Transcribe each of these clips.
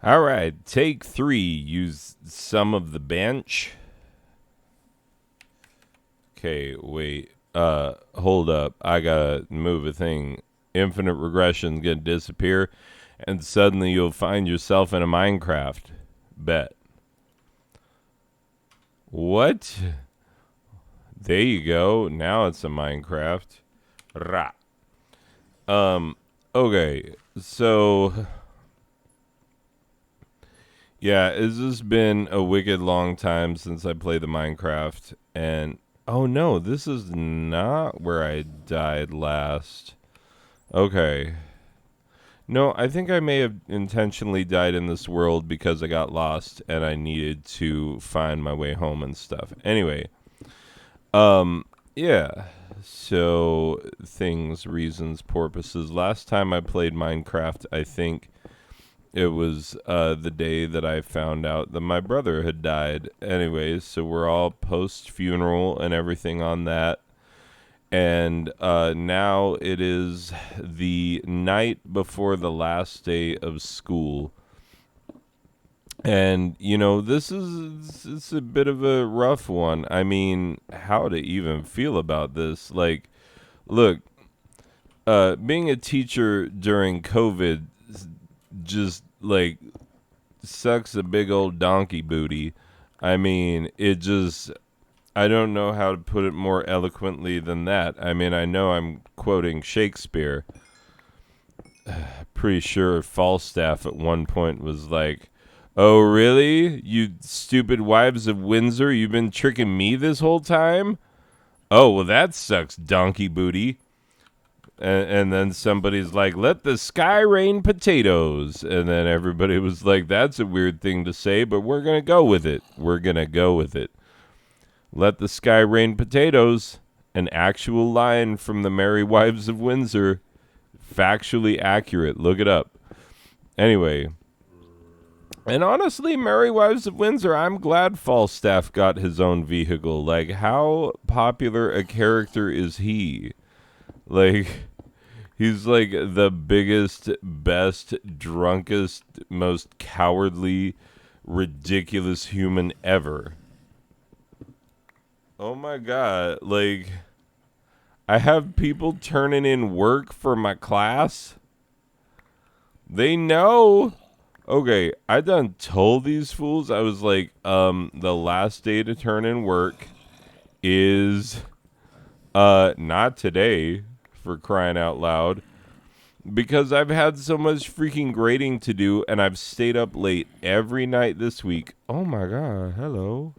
All right, take 3. Use some of the bench. Okay, wait. Hold up. I gotta move a thing. Infinite regression's gonna disappear, and suddenly you'll find yourself in a Minecraft. Bet. What? There you go. Now it's a Minecraft. Rah. Okay. So, yeah, it's just been a wicked long time since I played the Minecraft, and oh no, this is not where I died last. Okay. No, I think I may have intentionally died in this world because I got lost and I needed to find my way home and stuff. Anyway, yeah. So, things, reasons, purposes. Last time I played Minecraft, I think it was the day that I found out that my brother had died. Anyways, so we're all post funeral and everything on that. And now it is the night before the last day of school. And, this is it's a bit of a rough one. I mean, how to even feel about this. Like, look, being a teacher during COVID just, like, sucks a big old donkey booty. I mean, I don't know how to put it more eloquently than that. I mean, I know I'm quoting Shakespeare. Pretty sure Falstaff at one point was like, "Oh, really? You stupid wives of Windsor, you've been tricking me this whole time? Oh, well, that sucks, donkey booty." And then somebody's like, "Let the sky rain potatoes." And then everybody was like, "That's a weird thing to say, but we're going to go with it. We're going to go with it." Let the sky rain potatoes. An actual line from the Merry Wives of Windsor. Factually accurate. Look it up. Anyway. And honestly, Merry Wives of Windsor, I'm glad Falstaff got his own vehicle. Like, how popular a character is he? Like, he's like the biggest, best, drunkest, most cowardly, ridiculous human ever. Oh my god, like, I have people turning in work for my class. They know. Okay, I done told these fools. I was like, the last day to turn in work is not today, for crying out loud. Because I've had so much freaking grading to do and I've stayed up late every night this week. Oh my god, hello.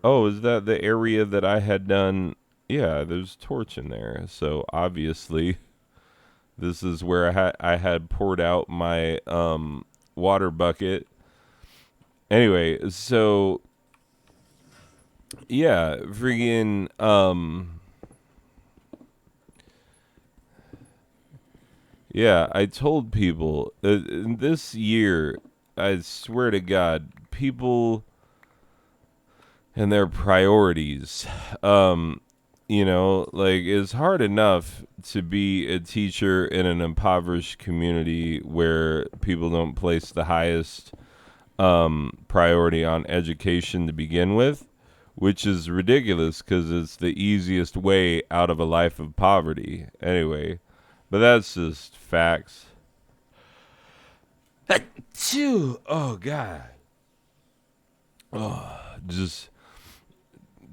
Oh, is that the area that I had done? Yeah, there's a torch in there. So obviously, this is where I had poured out my water bucket. Anyway, so yeah, freaking yeah, I told people this year, I swear to God, people and their priorities. Like, it's hard enough to be a teacher in an impoverished community where people don't place the highest priority on education to begin with, which is ridiculous because it's the easiest way out of a life of poverty. Anyway, but that's just facts. Achoo! Oh, God. Just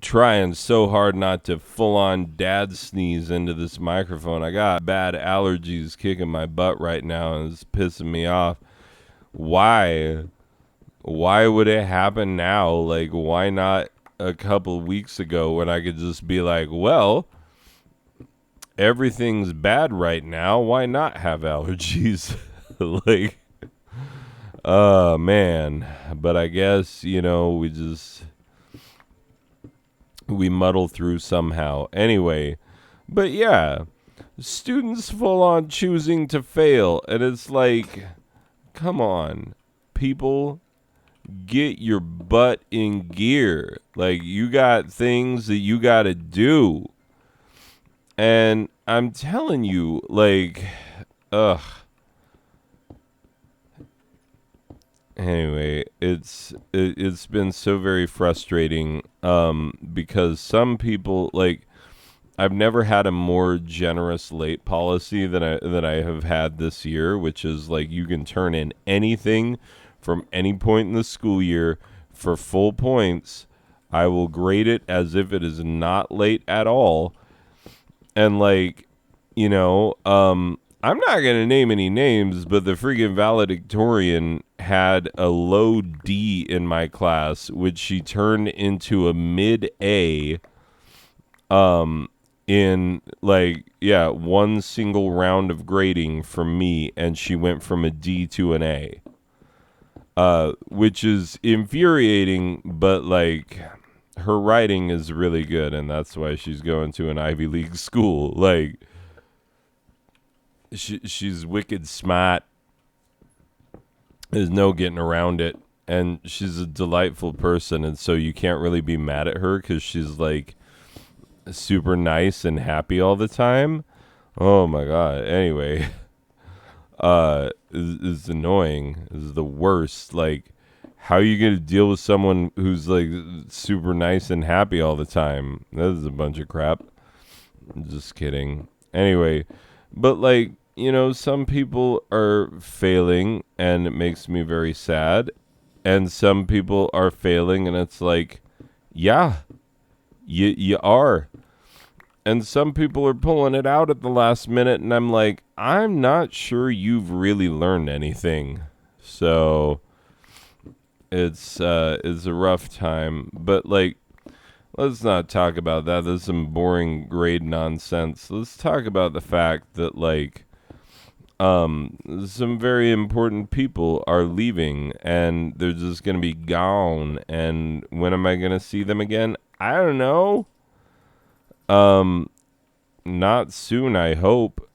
trying so hard not to full on dad sneeze into this microphone. I got bad allergies kicking my butt right now and it's pissing me off. Why? Why would it happen now? Like, why not a couple weeks ago when I could just be like, well, everything's bad right now. Why not have allergies? Like, man. But I guess, we muddle through somehow. Anyway, but yeah, students full on choosing to fail. And it's like, come on, people, get your butt in gear. Like, you got things that you got to do. And I'm telling you, like, ugh. Anyway, it's been so very frustrating because some people like I've never had a more generous late policy than I have had this year, which is like you can turn in anything from any point in the school year for full points. I will grade it as if it is not late at all. And like, I'm not gonna name any names, but the freaking valedictorian had a low D in my class, which she turned into a mid A in like one single round of grading from me, and she went from a D to an A, which is infuriating, but like her writing is really good, and that's why she's going to an Ivy League school. Like she's wicked smart. There's no getting around it, and she's a delightful person, and so you can't really be mad at her because she's like super nice and happy all the time. Oh my god. Anyway, is annoying. Is the worst. Like, how are you gonna deal with someone who's like super nice and happy all the time? That is a bunch of crap. Just kidding. Anyway, but like, some people are failing and it makes me very sad. And some people are failing and it's like, yeah, you are. And some people are pulling it out at the last minute, and I'm like, I'm not sure you've really learned anything. So it's a rough time. But like, let's not talk about that. There's some boring grade nonsense. Let's talk about the fact that like some very important people are leaving and they're just gonna be gone. And when am I gonna see them again? I don't know. Not soon, I hope.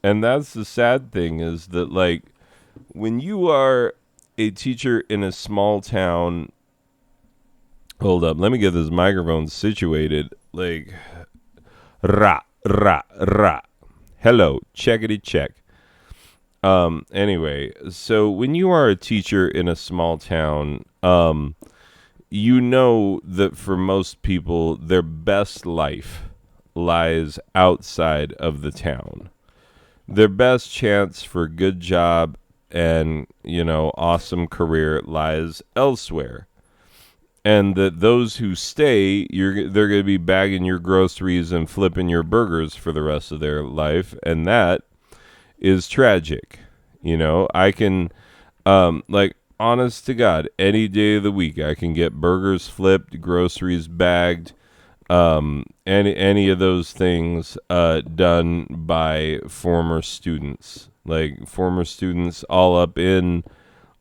And that's the sad thing is that like when you are a teacher in a small town. Hold up, let me get this microphone situated. Like ra ra ra. Hello, checkity check. Anyway, so when you are a teacher in a small town, you know that for most people, their best life lies outside of the town. Their best chance for a good job and, awesome career lies elsewhere. And that those who stay, they're going to be bagging your groceries and flipping your burgers for the rest of their life, and that is tragic. I can, like, honest to God, any day of the week, I can get burgers flipped, groceries bagged, any of those things done by former students. Like, former students all up in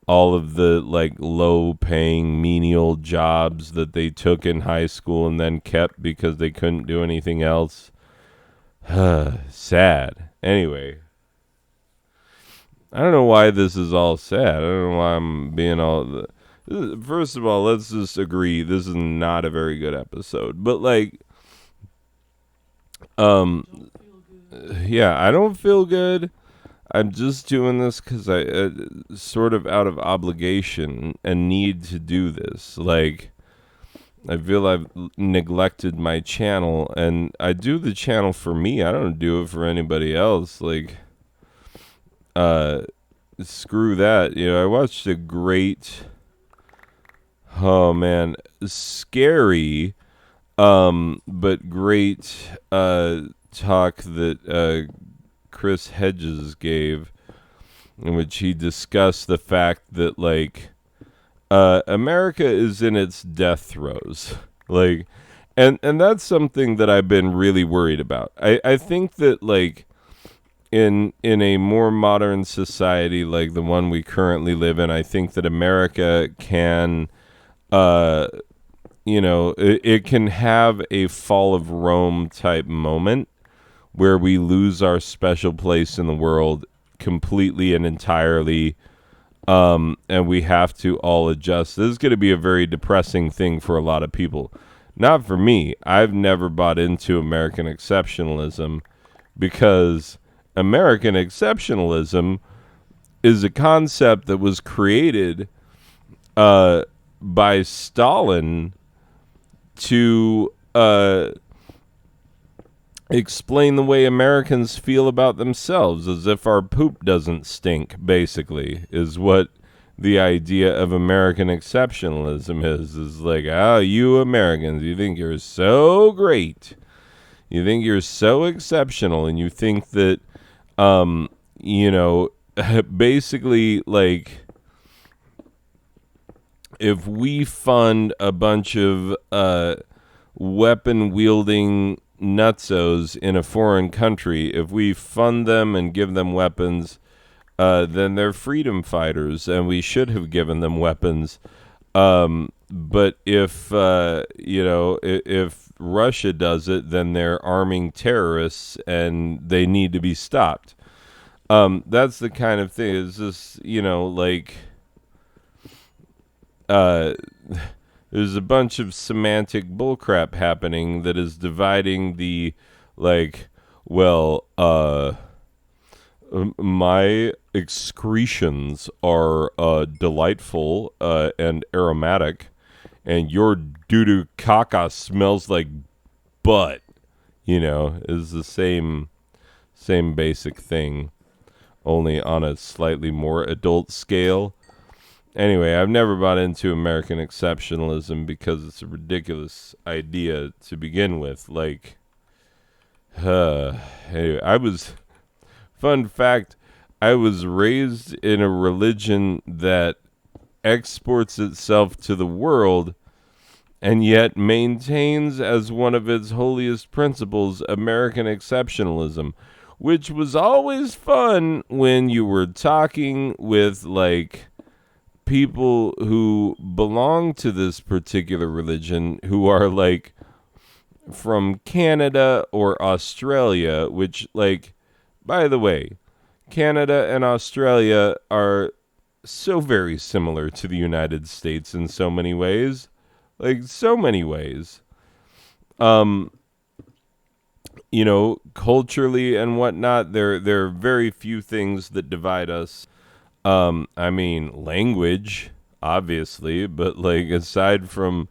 all of the, like, low-paying, menial jobs that they took in high school and then kept because they couldn't do anything else. Sad. Anyway. I don't know why this is all sad. I don't know why I'm being all... First of all, let's just agree this is not a very good episode. But, like... Yeah, I don't feel good. I'm just doing this because I sort of out of obligation and need to do this. Like, I feel I've neglected my channel, and I do the channel for me. I don't do it for anybody else. Like, screw that. I watched a great, oh man, scary, but great, talk that, Chris Hedges gave, in which he discussed the fact that like America is in its death throes, like, and that's something that I've been really worried about. I think that like in a more modern society like the one we currently live in, I think that America can it can have a fall of Rome type moment where we lose our special place in the world completely and entirely, and we have to all adjust. This is going to be a very depressing thing for a lot of people. Not for me. I've never bought into American exceptionalism because American exceptionalism is a concept that was created by Stalin to explain the way Americans feel about themselves, as if our poop doesn't stink, basically, is what the idea of American exceptionalism is like, you Americans, you think you're so great. You think you're so exceptional, and you think that, you know, basically, like, if we fund a bunch of weapon-wielding nutsos in a foreign country, if we fund them and give them weapons, then they're freedom fighters, and we should have given them weapons. But if if Russia does it, then they're arming terrorists, and they need to be stopped. That's the kind of thing. It's just, like, there's a bunch of semantic bullcrap happening that is dividing the, like, well, my excretions are delightful and aromatic, and your doo-doo caca smells like butt, is the same basic thing, only on a slightly more adult scale. Anyway, I've never bought into American exceptionalism because it's a ridiculous idea to begin with. Like, anyway, fun fact, I was raised in a religion that exports itself to the world and yet maintains as one of its holiest principles American exceptionalism, which was always fun when you were talking with, like, people who belong to this particular religion who are, like, from Canada or Australia, which, like, by the way, Canada and Australia are so very similar to the United States in so many ways. Like, so many ways. Culturally and whatnot, there are very few things that divide us. I mean, language, obviously, but, like, aside from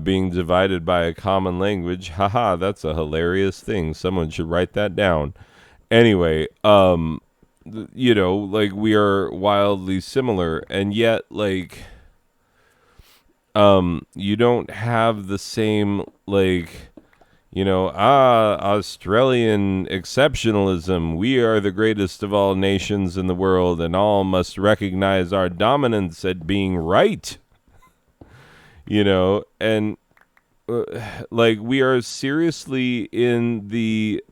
being divided by a common language, haha, that's a hilarious thing. Someone should write that down. Anyway, like, we are wildly similar, and yet, like, you don't have the same, like, Australian exceptionalism. We are the greatest of all nations in the world, and all must recognize our dominance at being right. And like, we are seriously in the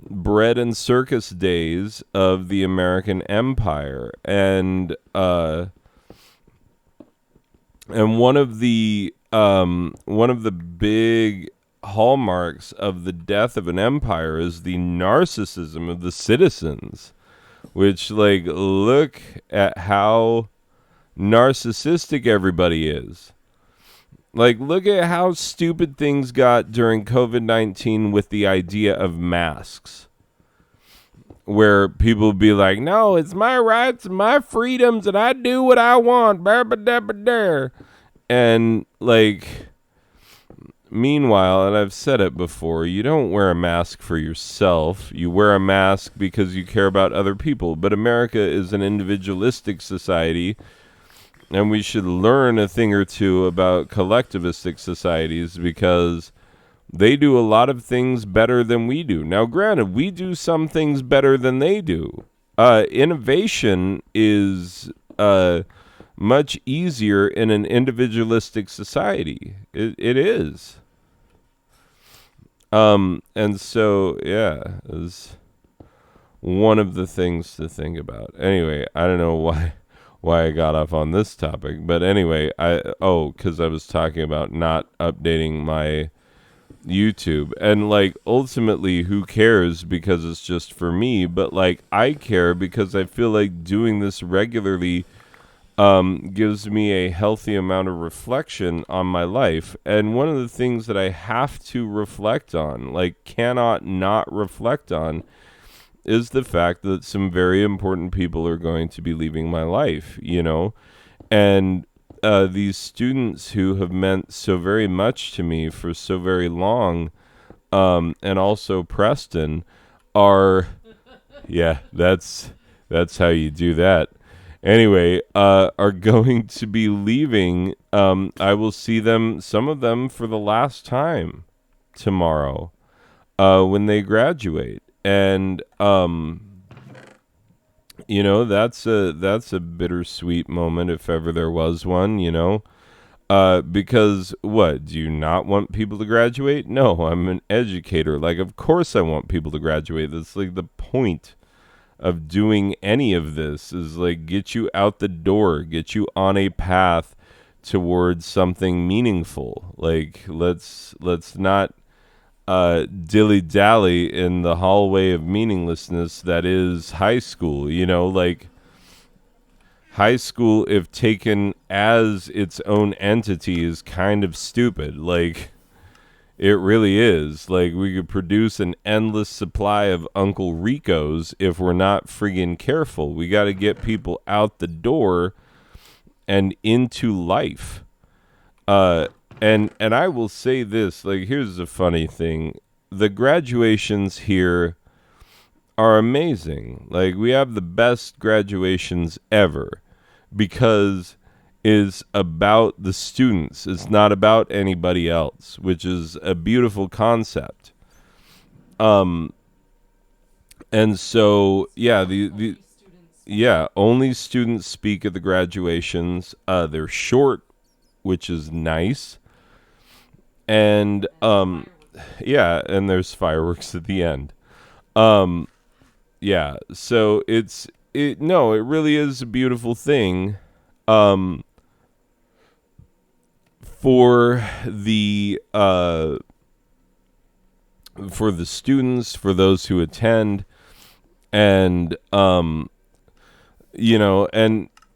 bread and circus days of the American Empire, and one of the big hallmarks of the death of an empire is the narcissism of the citizens, which, like, look at how narcissistic everybody is. Like, look at how stupid things got during COVID-19 with the idea of masks, where people be like, no, it's my rights and my freedoms, and I do what I want. And, like, meanwhile, and I've said it before, you don't wear a mask for yourself. You wear a mask because you care about other people. But America is an individualistic society, and we should learn a thing or two about collectivistic societies, because they do a lot of things better than we do. Now, granted, we do some things better than they do. Innovation is much easier in an individualistic society. It is. And so, yeah, is one of the things to think about. Anyway, I don't know why I got off on this topic, but anyway, because I was talking about not updating my YouTube, and, like, ultimately, who cares, because it's just for me, but, like, I care because I feel like doing this regularly gives me a healthy amount of reflection on my life. And one of the things that I have to reflect on, like, cannot not reflect on, is the fact that some very important people are going to be leaving my life, And these students who have meant so very much to me for so very long, and also Preston, are yeah, that's how you do that. Anyway, are going to be leaving. I will see them, some of them, for the last time tomorrow, when they graduate, and that's a bittersweet moment if ever there was one. Because what, do you not want people to graduate? No, I'm an educator. Like, of course I want people to graduate. That's like the point of doing any of this, is like get you out the door, get you on a path towards something meaningful. Like, let's not dilly dally in the hallway of meaninglessness that is high school. Like, high school, if taken as its own entity, is kind of stupid. Like, it really is. Like, we could produce an endless supply of Uncle Ricos if we're not friggin' careful. We got to get people out the door and into life. And I will say this, like, here's the funny thing. The graduations here are amazing. Like, we have the best graduations ever because is about the students. It's not about anybody else, which is a beautiful concept. And so, yeah, only students speak at the graduations. They're short, which is nice. And yeah, and there's fireworks at the end. Yeah, so it really is a beautiful thing. For the students, for those who attend, and and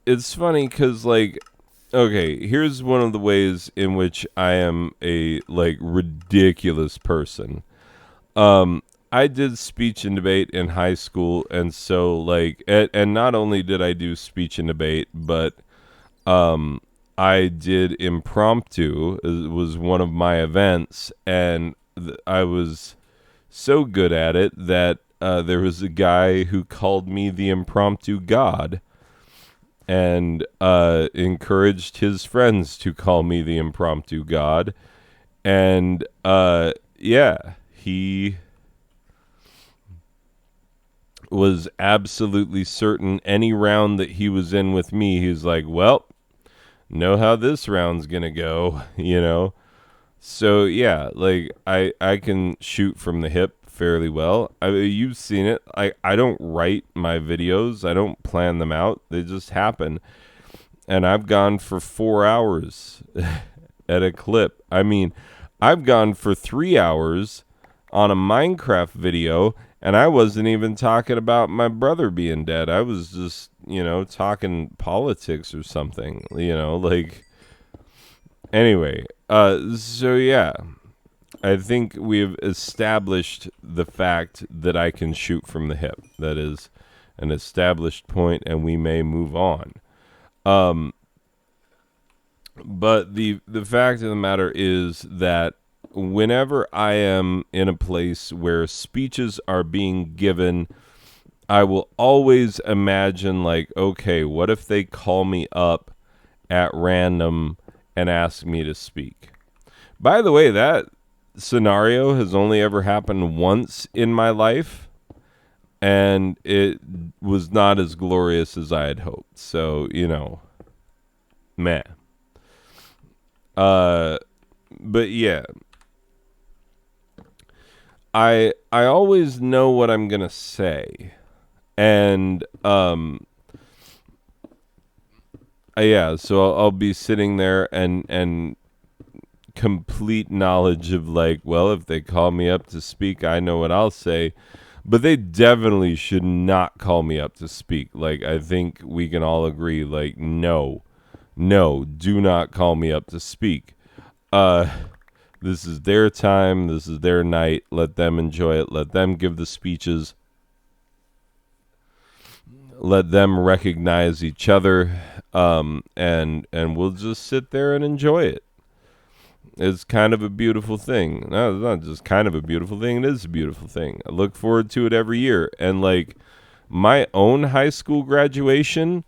it's funny because, like, okay, here's one of the ways in which I am a, like, ridiculous person. I did speech and debate in high school, and so, like, and not only did I do speech and debate, but I did impromptu. It was one of my events, and I was so good at it that there was a guy who called me the impromptu god, and encouraged his friends to call me the impromptu god. And yeah, he was absolutely certain any round that he was in with me, he was like, well, know how this round's gonna go. So yeah, like, I can shoot from the hip fairly well. You've seen it. I don't write my videos, I don't plan them out, they just happen. And I've gone for 4 hours at a clip. I mean, I've gone for 3 hours on a Minecraft video, and I wasn't even talking about my brother being dead. I was just, talking politics or something, like, anyway. So yeah, I think we've established the fact that I can shoot from the hip. That is an established point, and we may move on. But the fact of the matter is that whenever I am in a place where speeches are being given, I will always imagine, like, okay, what if they call me up at random and ask me to speak? By the way, that scenario has only ever happened once in my life, and it was not as glorious as I had hoped. So, meh. But yeah, I always know what I'm gonna say, and yeah, so I'll be sitting there and complete knowledge of, like, well, if they call me up to speak, I know what I'll say. But they definitely should not call me up to speak. Like, I think we can all agree, like, no, do not call me up to speak. This is their time. This is their night. Let them enjoy it. Let them give the speeches. Let them recognize each other. and we'll just sit there and enjoy it. It's kind of a beautiful thing. No, it's not just kind of a beautiful thing. It is a beautiful thing. I look forward to it every year. And like my own high school graduation,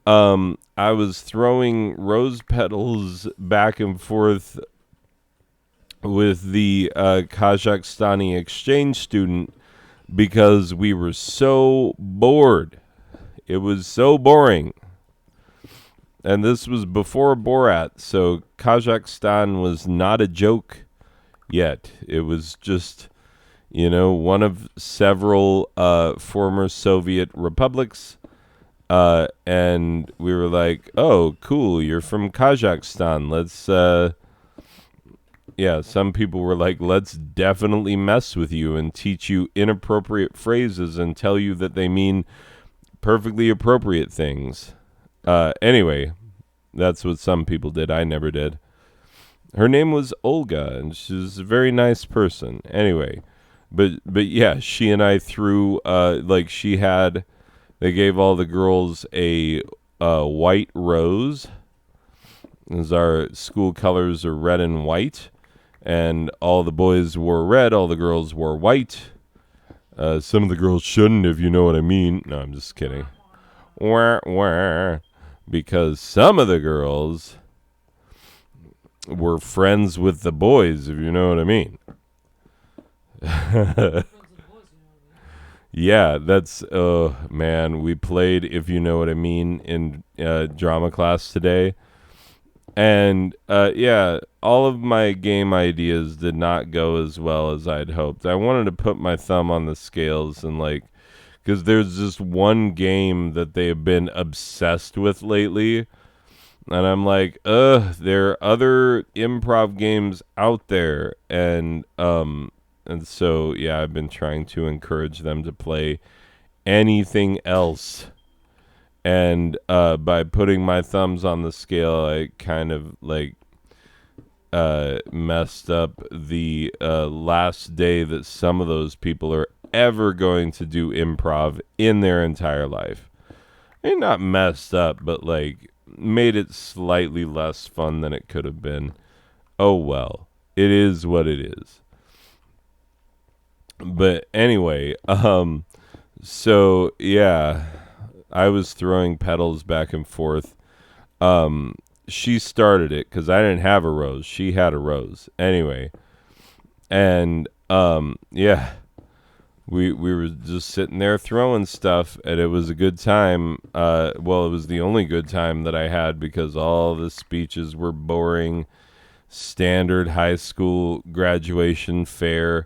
I was throwing rose petals back and forth with the Kazakhstani exchange student because we were so bored. It was so boring. And this was before Borat, so Kazakhstan was not a joke yet. It was just, one of several former Soviet republics. And we were like, oh, cool, you're from Kazakhstan. Some people were like, let's definitely mess with you and teach you inappropriate phrases and tell you that they mean perfectly appropriate things. Anyway, that's what some people did. I never did. Her name was Olga, and she was a very nice person. Anyway, but yeah, she and I threw, they gave all the girls a white rose. As our school colors are red and white, and all the boys wore red, all the girls wore white. Some of the girls shouldn't, if you know what I mean. No, I'm just kidding. Wah, wah. Because some of the girls were friends with the boys, if you know what I mean. Yeah, that's, man, we played If You Know What I Mean in drama class today. And, all of my game ideas did not go as well as I'd hoped. I wanted to put my thumb on the scales and, because there's this one game that they have been obsessed with lately. And I'm like, there are other improv games out there. And so, yeah, I've been trying to encourage them to play anything else. And by putting my thumbs on the scale, I kind of, messed up the last day that some of those people are ever going to do improv in their entire life. And not messed up, but made it slightly less fun than it could have been. Oh well, it is what it is. But anyway, so yeah, I was throwing petals back and forth. She started it because I didn't have a rose. She had a rose anyway, and yeah. We were just sitting there throwing stuff, and it was a good time. It was the only good time that I had because all the speeches were boring, standard high school graduation fare,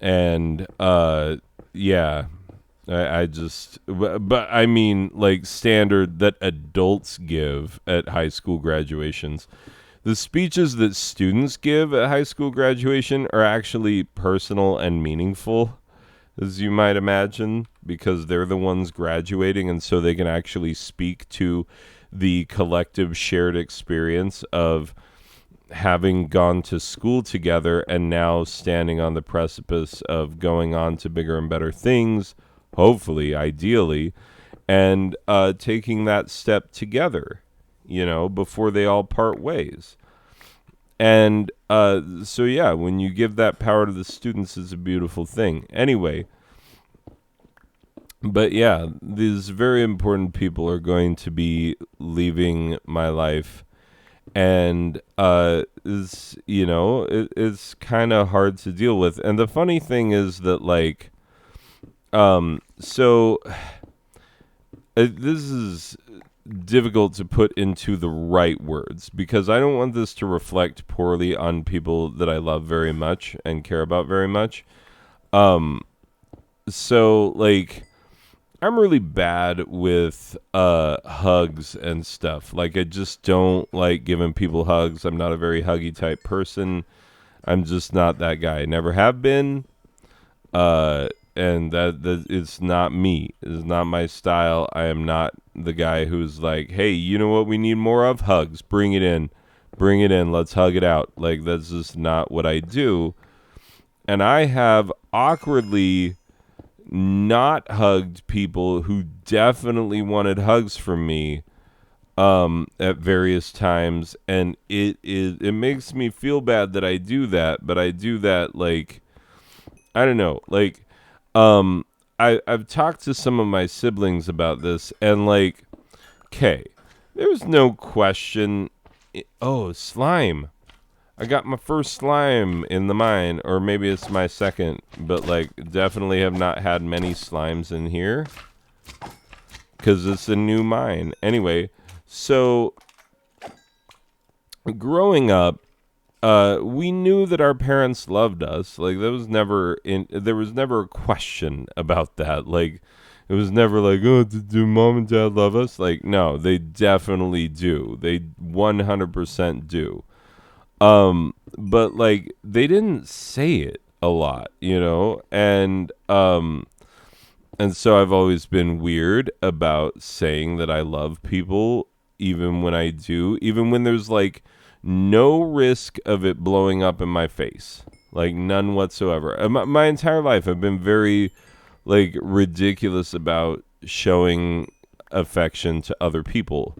and yeah, I just, but I mean standard that adults give at high school graduations. The speeches that students give at high school graduation are actually personal and meaningful, as you might imagine, because they're the ones graduating, and so they can actually speak to the collective shared experience of having gone to school together and now standing on the precipice of going on to bigger and better things, hopefully, ideally, and taking that step together, before they all part ways. And so, yeah, when you give that power to the students, it's a beautiful thing. Anyway, but yeah, these very important people are going to be leaving my life. And, it's kind of hard to deal with. And the funny thing is that, this is difficult to put into the right words because I don't want this to reflect poorly on people that I love very much and care about very much. I'm really bad with hugs and stuff. I just don't like giving people hugs. I'm not a very huggy type person. I'm just not that guy. I never have been. And that it's not me. It's not my style. I am not the guy who's like, hey, you know what we need more of? Hugs. Bring it in. Bring it in. Let's hug it out. That's just not what I do. And I have awkwardly not hugged people who definitely wanted hugs from me at various times, and it makes me feel bad that I do that, but I do that like I don't know, like I've talked to some of my siblings about this, and like, okay, there's no question. Oh, slime. I got my first slime in the mine, or maybe it's my second, but like definitely have not had many slimes in here because it's a new mine. Anyway, so growing up, we knew that our parents loved us. Like there was never a question about that. Like it was never like, oh, do mom and dad love us? Like no, they definitely do. They 100% do. But like they didn't say it a lot, and so I've always been weird about saying that I love people, even when I do, even when there's like no risk of it blowing up in my face, like none whatsoever. My entire life, I've been very like ridiculous about showing affection to other people,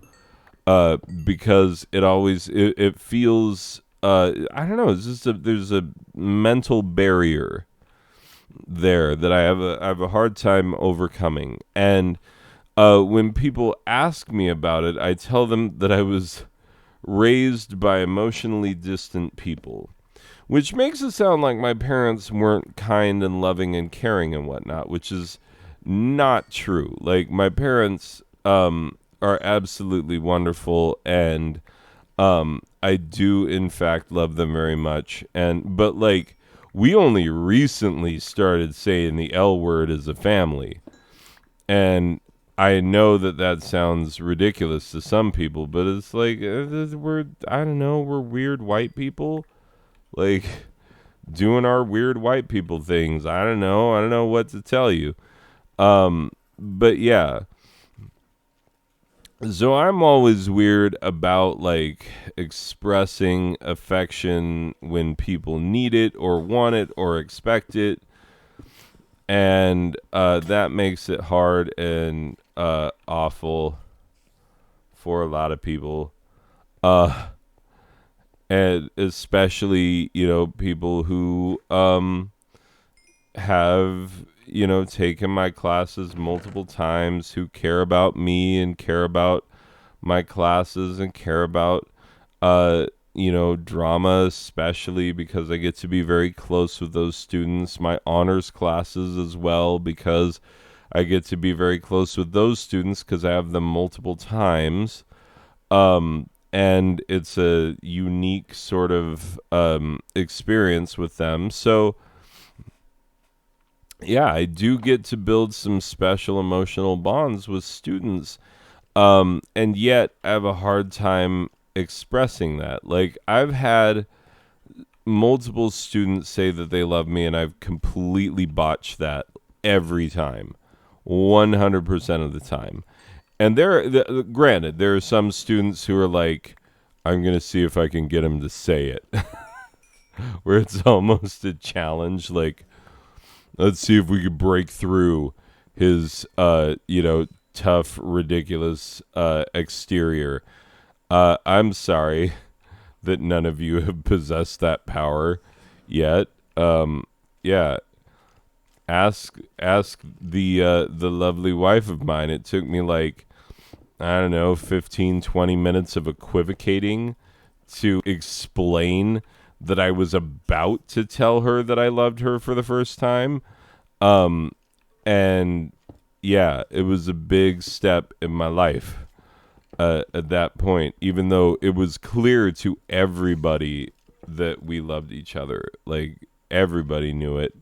because it feels I don't know. It's just there's a mental barrier there that I have a hard time overcoming. And when people ask me about it, I tell them that I was raised by emotionally distant people, which makes it sound like my parents weren't kind and loving and caring and whatnot, which is not true. Like my parents are absolutely wonderful, and I do in fact love them very much. But like we only recently started saying the L word as a family, and I know that that sounds ridiculous to some people, but it's like I don't know, we're weird white people, like doing our weird white people things. I don't know what to tell you. But yeah. So I'm always weird about like expressing affection when people need it or want it or expect it, and that makes it hard and awful for a lot of people, and especially people who have taken my classes multiple times, who care about me and care about my classes and care about drama, especially because I get to be very close with those students, my honors classes as well, because I get to be very close with those students because I have them multiple times. And it's a unique sort of experience with them. So yeah, I do get to build some special emotional bonds with students. And yet I have a hard time expressing that. Like I've had multiple students say that they love me, and I've completely botched that every time, 100% of the time. And granted, there are some students who are like, I'm going to see if I can get him to say it, where it's almost a challenge. Like, let's see if we could break through his, tough, ridiculous exterior. I'm sorry that none of you have possessed that power yet. Yeah, ask the lovely wife of mine. It took me like, I don't know, 15, 20 minutes of equivocating to explain that I was about to tell her that I loved her for the first time. And yeah, it was a big step in my life at that point, even though it was clear to everybody that we loved each other. Like, everybody knew it.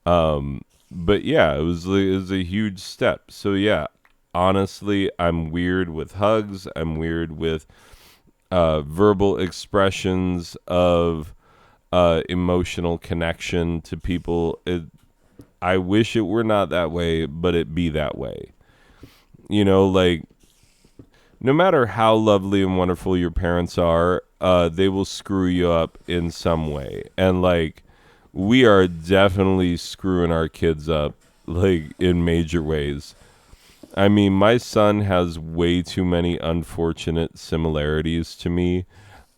But yeah, it was a huge step. So yeah, honestly, I'm weird with hugs. I'm weird with verbal expressions of emotional connection to people. I wish it were not that way, but it be that way. Like, no matter how lovely and wonderful your parents are, they will screw you up in some way. And like, we are definitely screwing our kids up, like, in major ways. I mean, my son has way too many unfortunate similarities to me,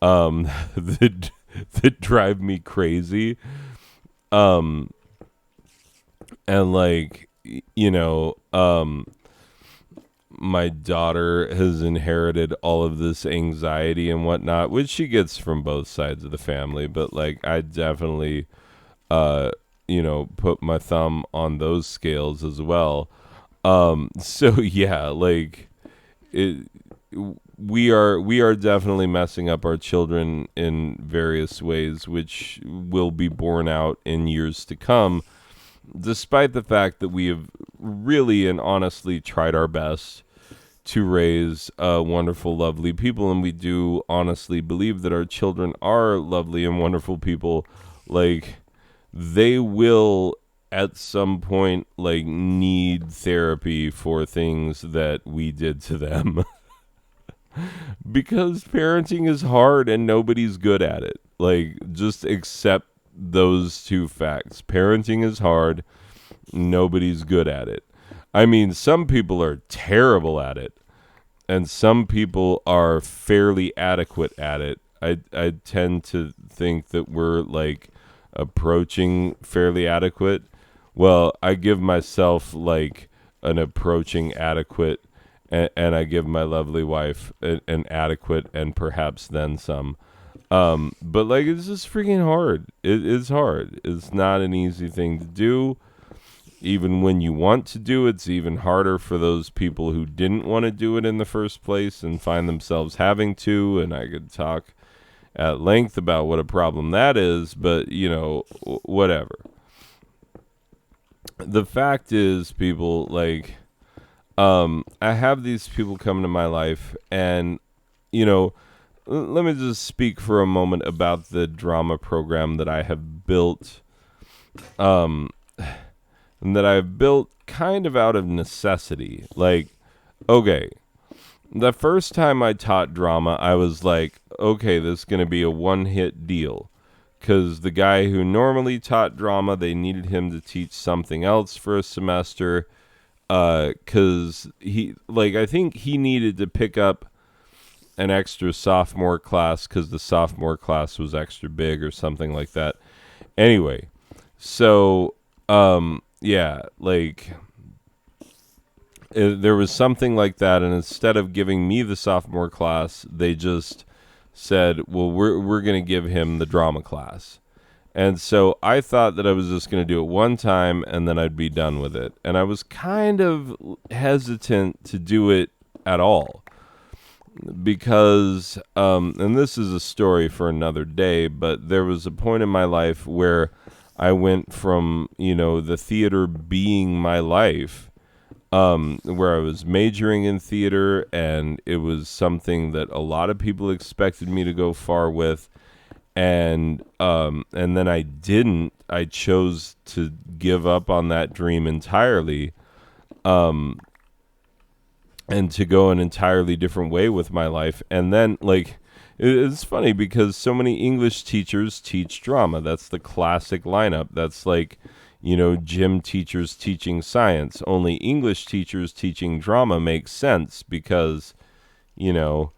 that drive me crazy. Um, and like, my daughter has inherited all of this anxiety and whatnot, which she gets from both sides of the family. But like, I definitely, uh, put my thumb on those scales as well. So yeah, like it, we are definitely messing up our children in various ways, which will be borne out in years to come, despite the fact that we have really and honestly tried our best to raise wonderful, lovely people, and we do honestly believe that our children are lovely and wonderful people. Like, they will at some point like need therapy for things that we did to them. Because parenting is hard and nobody's good at it. Like, just accept those two facts. Parenting is hard, nobody's good at it. I mean, some people are terrible at it, and some people are fairly adequate at it. I tend to think that we're like approaching fairly adequate. Well, I give myself like an approaching adequate, and I give my lovely wife an adequate and perhaps then some. But like, it's just freaking hard. It is hard. It's not an easy thing to do. Even when you want to do it, it's even harder for those people who didn't want to do it in the first place and find themselves having to. And I could talk at length about what a problem that is, but whatever. The fact is, people, like, I have these people come into my life, and let me just speak for a moment about the drama program that I have built, and that I've built kind of out of necessity. Like, okay, the first time I taught drama, I was like, okay, this is going to be a one-hit deal. Because the guy who normally taught drama, they needed him to teach something else for a semester. Because I think he needed to pick up an extra sophomore class because the sophomore class was extra big or something like that. Anyway, so, yeah, like, there was something like that, and instead of giving me the sophomore class, they just said, well, we're going to give him the drama class. And so I thought that I was just going to do it one time and then I'd be done with it. And I was kind of hesitant to do it at all because, and this is a story for another day, but there was a point in my life where I went from, the theater being my life, where I was majoring in theater, and it was something that a lot of people expected me to go far with. And then I didn't. I chose to give up on that dream entirely, and to go an entirely different way with my life. And then, like, it's funny because so many English teachers teach drama. That's the classic lineup. That's like, gym teachers teaching science. Only English teachers teaching drama makes sense because, a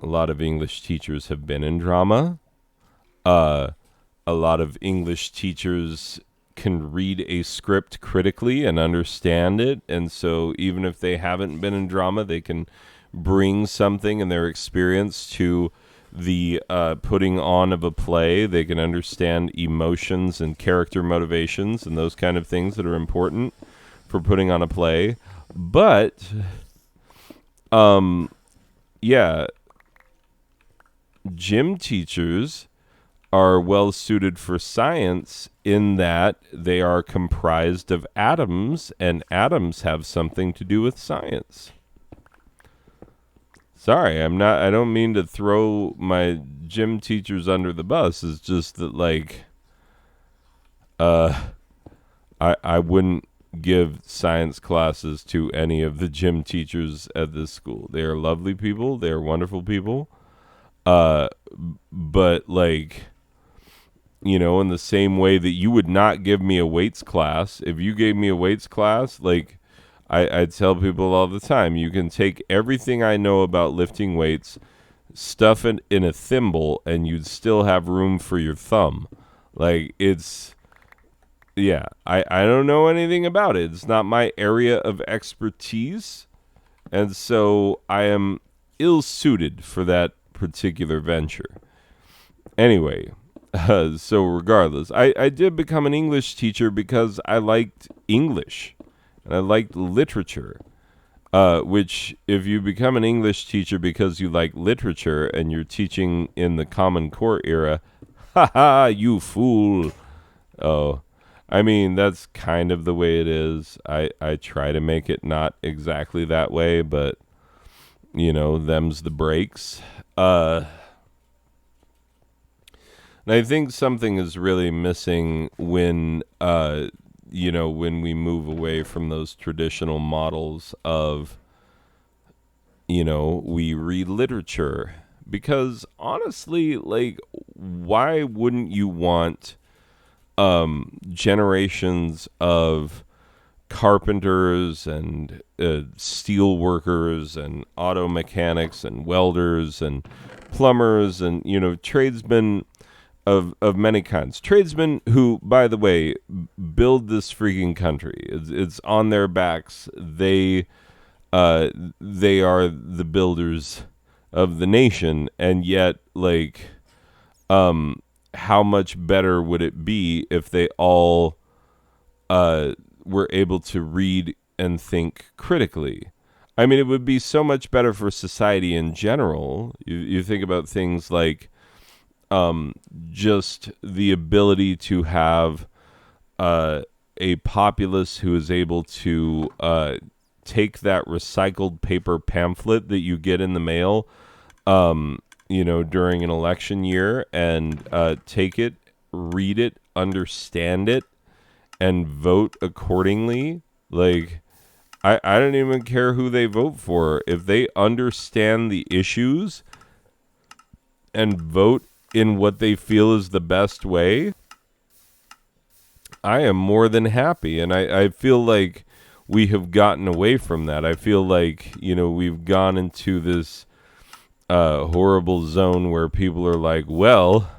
lot of English teachers have been in drama. A lot of English teachers can read a script critically and understand it. And so even if they haven't been in drama, they can bring something in their experience to the putting on of a play. They can understand emotions and character motivations and those kind of things that are important for putting on a play. But, yeah, gym teachers are well suited for science in that they are comprised of atoms, and atoms have something to do with science. Sorry, I don't mean to throw my gym teachers under the bus. It's just that, like, I wouldn't give science classes to any of the gym teachers at this school. They are lovely people. They are wonderful people. But, like, in the same way that you would not give me a weights class, if you gave me a weights class, like, I tell people all the time, you can take everything I know about lifting weights, stuff it in a thimble, and you'd still have room for your thumb. Like, it's, yeah, I don't know anything about it. It's not my area of expertise. And so I am ill-suited for that particular venture. Anyway, so regardless, I did become an English teacher because I liked English and I liked literature. Which, if you become an English teacher because you like literature and you're teaching in the Common Core era, haha, you fool. Oh, I mean, that's kind of the way it is. I try to make it not exactly that way, but, them's the breaks. And I think something is really missing when, when we move away from those traditional models of, we read literature. Because honestly, like, why wouldn't you want generations of carpenters and steel workers and auto mechanics and welders and plumbers and, tradesmen of many kinds. Tradesmen who, by the way, build this freaking country. It's on their backs. They are the builders of the nation, and yet, like, how much better would it be if they all were able to read and think critically? I mean, it would be so much better for society in general. You think about things like just the ability to have a populace who is able to take that recycled paper pamphlet that you get in the mail, during an election year and take it, read it, understand it, and vote accordingly. Like, I don't even care who they vote for. If they understand the issues and vote in what they feel is the best way, I am more than happy. And I feel like we have gotten away from that. I feel like, we've gone into this horrible zone where people are like, well,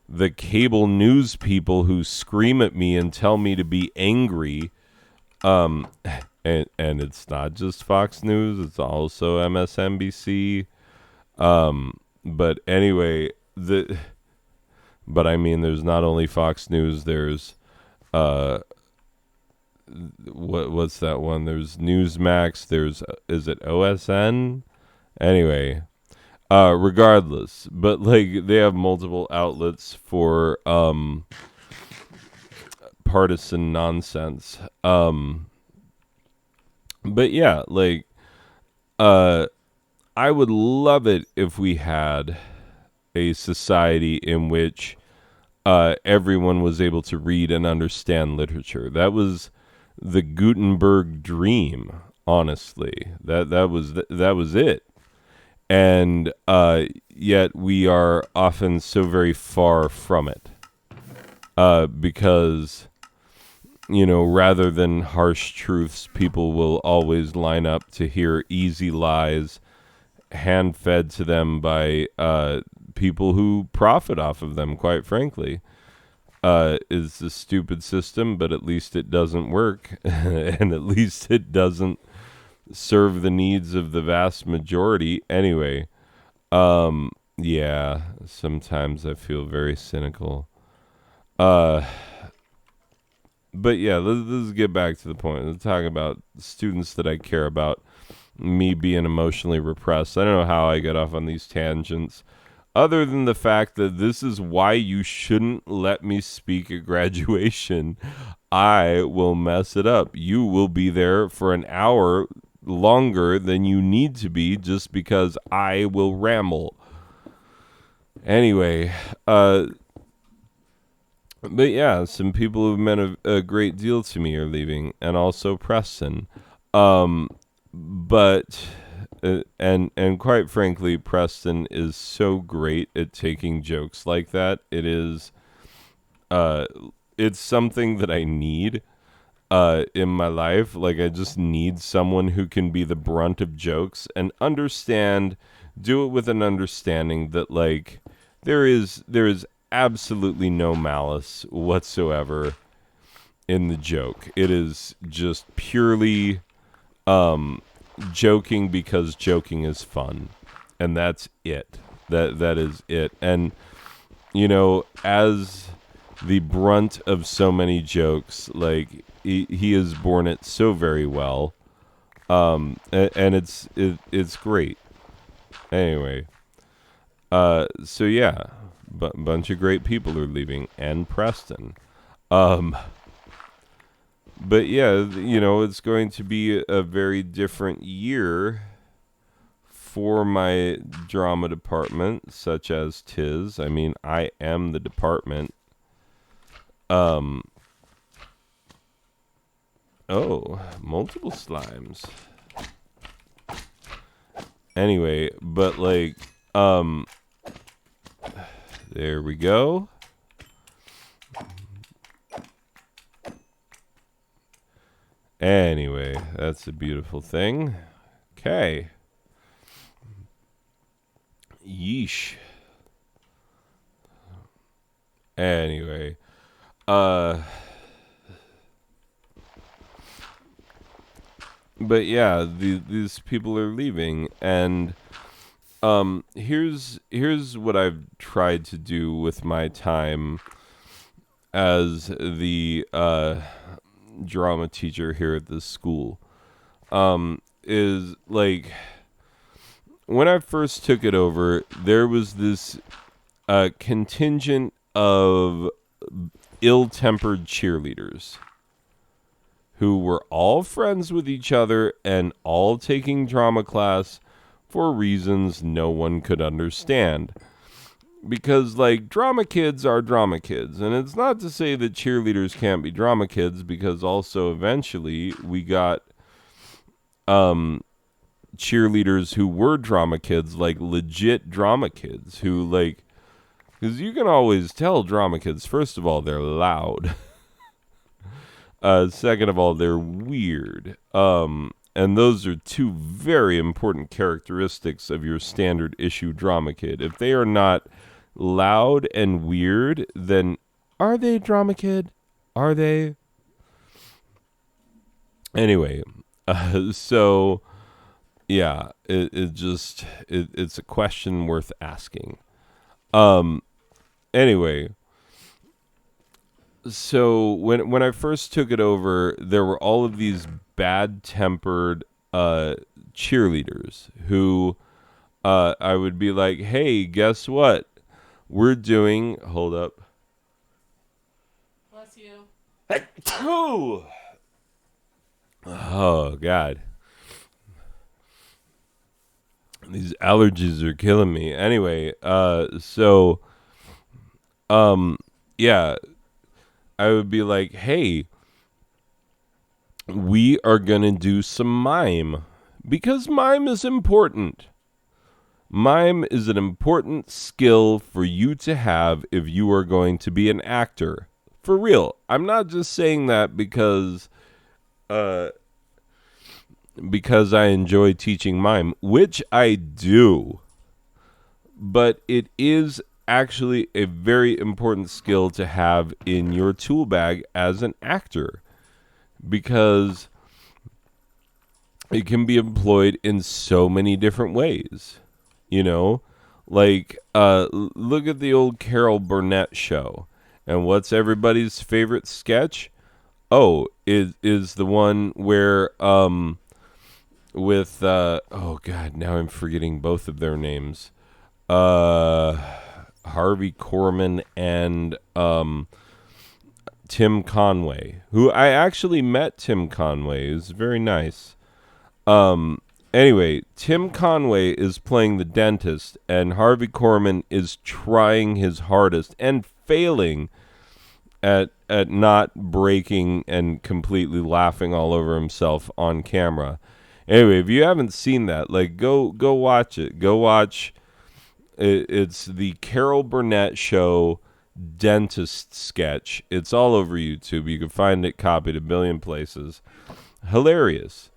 the cable news people who scream at me and tell me to be angry, and it's not just Fox News, it's also MSNBC. But anyway, but I mean, there's not only Fox News, there's what's that one? There's Newsmax, there's is it OSN? Anyway, regardless, but like they have multiple outlets for partisan nonsense. But yeah, like I would love it if we had a society in which everyone was able to read and understand literature. That was the Gutenberg dream, honestly. That was it. And yet we are often so very far from it. Because, rather than harsh truths, people will always line up to hear easy lies hand-fed to them by people who profit off of them, quite frankly. Is a stupid system, but at least it doesn't work, and at least it doesn't serve the needs of the vast majority. Anyway, yeah, sometimes I feel very cynical. But yeah, let's get back to the point. Let's talk about students that I care about, me being emotionally repressed. I don't know how I get off on these tangents, other than the fact that this is why you shouldn't let me speak at graduation. I will mess it up. You will be there for an hour longer than you need to be just because I will ramble. Anyway, but yeah, some people who've meant a great deal to me are leaving, and also Preston. But and quite frankly, Preston is so great at taking jokes like that. It is it's something that I need. in my life. Like, I just need someone who can be the brunt of jokes and do it with an understanding that, like, there is absolutely no malice whatsoever in the joke. It is just purely joking because joking is fun, and that's it. That is it. And as the brunt of so many jokes, like, he has borne it so very well, and it's great. Anyway, so yeah, bunch of great people are leaving, and Preston. But yeah, it's going to be a very different year for my drama department, such as 'tis. I mean, I am the department. Oh, multiple slimes. Anyway, but like, there we go. Anyway, that's a beautiful thing. Okay. Yeesh. Anyway, but yeah, these people are leaving, and here's what I've tried to do with my time as the drama teacher here at this school. Is like, when I first took it over, there was this contingent of ill-tempered cheerleaders who were all friends with each other and all taking drama class for reasons no one could understand. Because, like, drama kids are drama kids. And it's not to say that cheerleaders can't be drama kids, because also eventually we got cheerleaders who were drama kids, like legit drama kids, who, like, because you can always tell drama kids, first of all, they're loud. Second of all, they're weird. And those are two very important characteristics of your standard issue drama kid. If they are not loud and weird, then are they a drama kid? Are they? Anyway, so yeah, it's a question worth asking. Anyway, so when I first took it over, there were all of these bad-tempered cheerleaders who I would be like, "Hey, guess what? We're doing." Hold up. Bless you. Oh God, these allergies are killing me. Anyway, yeah, I would be like, "Hey, we are gonna do some mime, because mime is important. Mime is an important skill for you to have if you are going to be an actor. For real. I'm not just saying that because I enjoy teaching mime, which I do. But it is actually a very important skill to have in your tool bag as an actor, because it can be employed in so many different ways. Like, look at the old Carol Burnett show. And what's everybody's favorite sketch? Oh, is the one where, with, oh God, now I'm forgetting both of their names. Harvey Korman and, Tim Conway, who I actually met. Tim Conway is very nice. Anyway, Tim Conway is playing the dentist, and Harvey Korman is trying his hardest and failing at not breaking and completely laughing all over himself on camera. Anyway, if you haven't seen that, like, go watch it. Go watch. It's the Carol Burnett show, dentist sketch. It's all over YouTube. You can find it copied a billion places. Hilarious.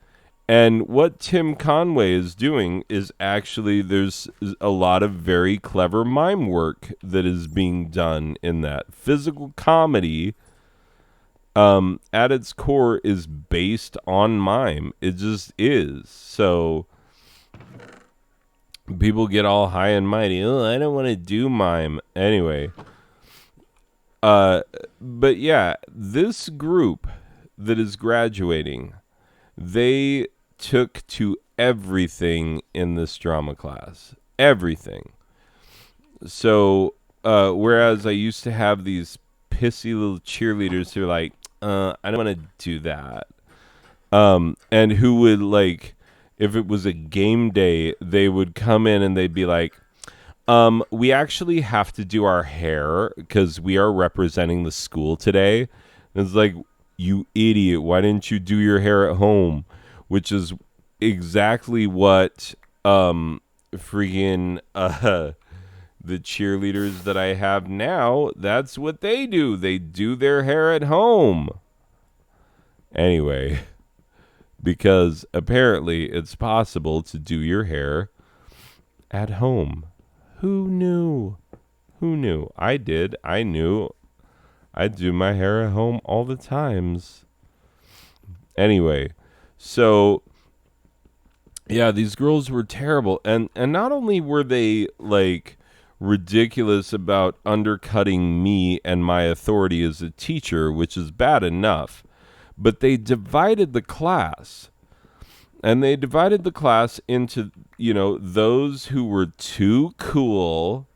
And what Tim Conway is doing is actually there's a lot of very clever mime work that is being done in that. Physical comedy at its core is based on mime. It just is. So people get all high and mighty. Oh, I don't want to do mime. Anyway. But yeah, this group that is graduating, they took to everything in this drama class. Everything. So, whereas I used to have these pissy little cheerleaders who are like, I don't want to do that. And who would, like, if it was a game day, they would come in and they'd be like, we actually have to do our hair because we are representing the school today. And it's like, you idiot, why didn't you do your hair at home? Which is exactly what freaking the cheerleaders that I have now, that's what they do. They do their hair at home. Anyway, because apparently it's possible to do your hair at home. Who knew? Who knew? I did. I knew. I do my hair at home all the times. Anyway, so yeah, these girls were terrible. And not only were they like ridiculous about undercutting me and my authority as a teacher, which is bad enough, but they divided the class. And they divided the class into, those who were too cool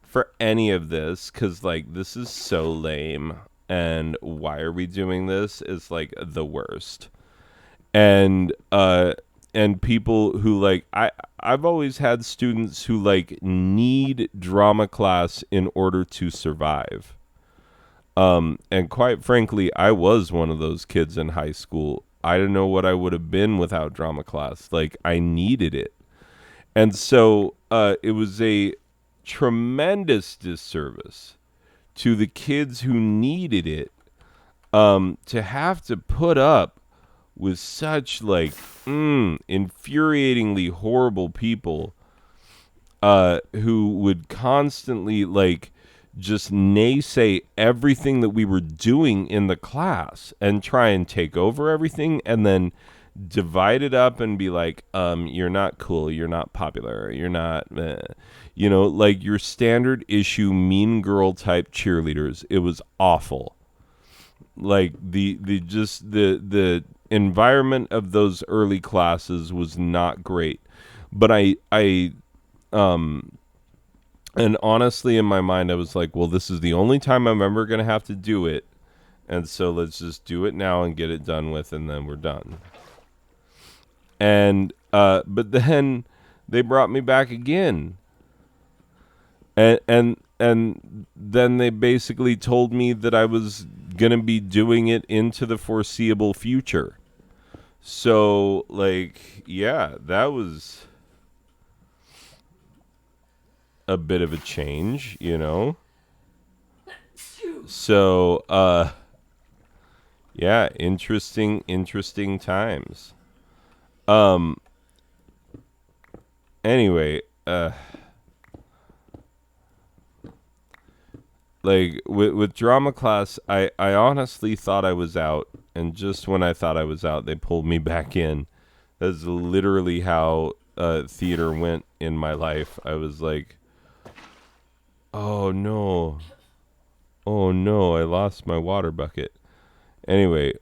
for any of this, because, like, this is so lame. And why are we doing this? Is like the worst. And people who, like, I've always had students who, like, need drama class in order to survive. And quite frankly, I was one of those kids in high school. I don't know what I would have been without drama class. Like, I needed it. And so it was a tremendous disservice to the kids who needed it to have to put up with such, like, infuriatingly horrible people who would constantly, like, just naysay everything that we were doing in the class and try and take over everything and then divide it up and be like, you're not cool, you're not popular, you're not, like your standard issue mean girl type cheerleaders. It was awful. Like the environment of those early classes was not great. But and honestly, in my mind, I was like, well, this is the only time I'm ever going to have to do it. And so let's just do it now and get it done with, and then we're done. And, but then they brought me back again. And then they basically told me that I was going to be doing it into the foreseeable future. So, like, yeah, that was a bit of a change, So, yeah, interesting times. Anyway, like with drama class, I honestly thought I was out, and just when I thought I was out, they pulled me back in. That's literally how theater went in my life. I was like, oh no, I lost my water bucket. Anyway,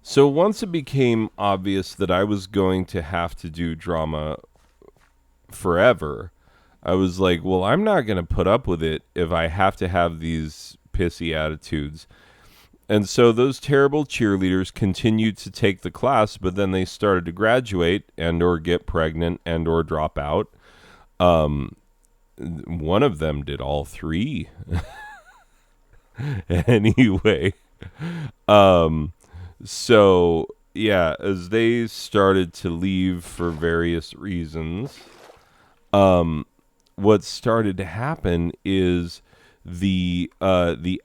so once it became obvious that I was going to have to do drama forever, I was like, well, I'm not going to put up with it if I have to have these pissy attitudes. And so those terrible cheerleaders continued to take the class, but then they started to graduate and or get pregnant and or drop out. One of them did all three. Anyway, so yeah, as they started to leave for various reasons, what started to happen is the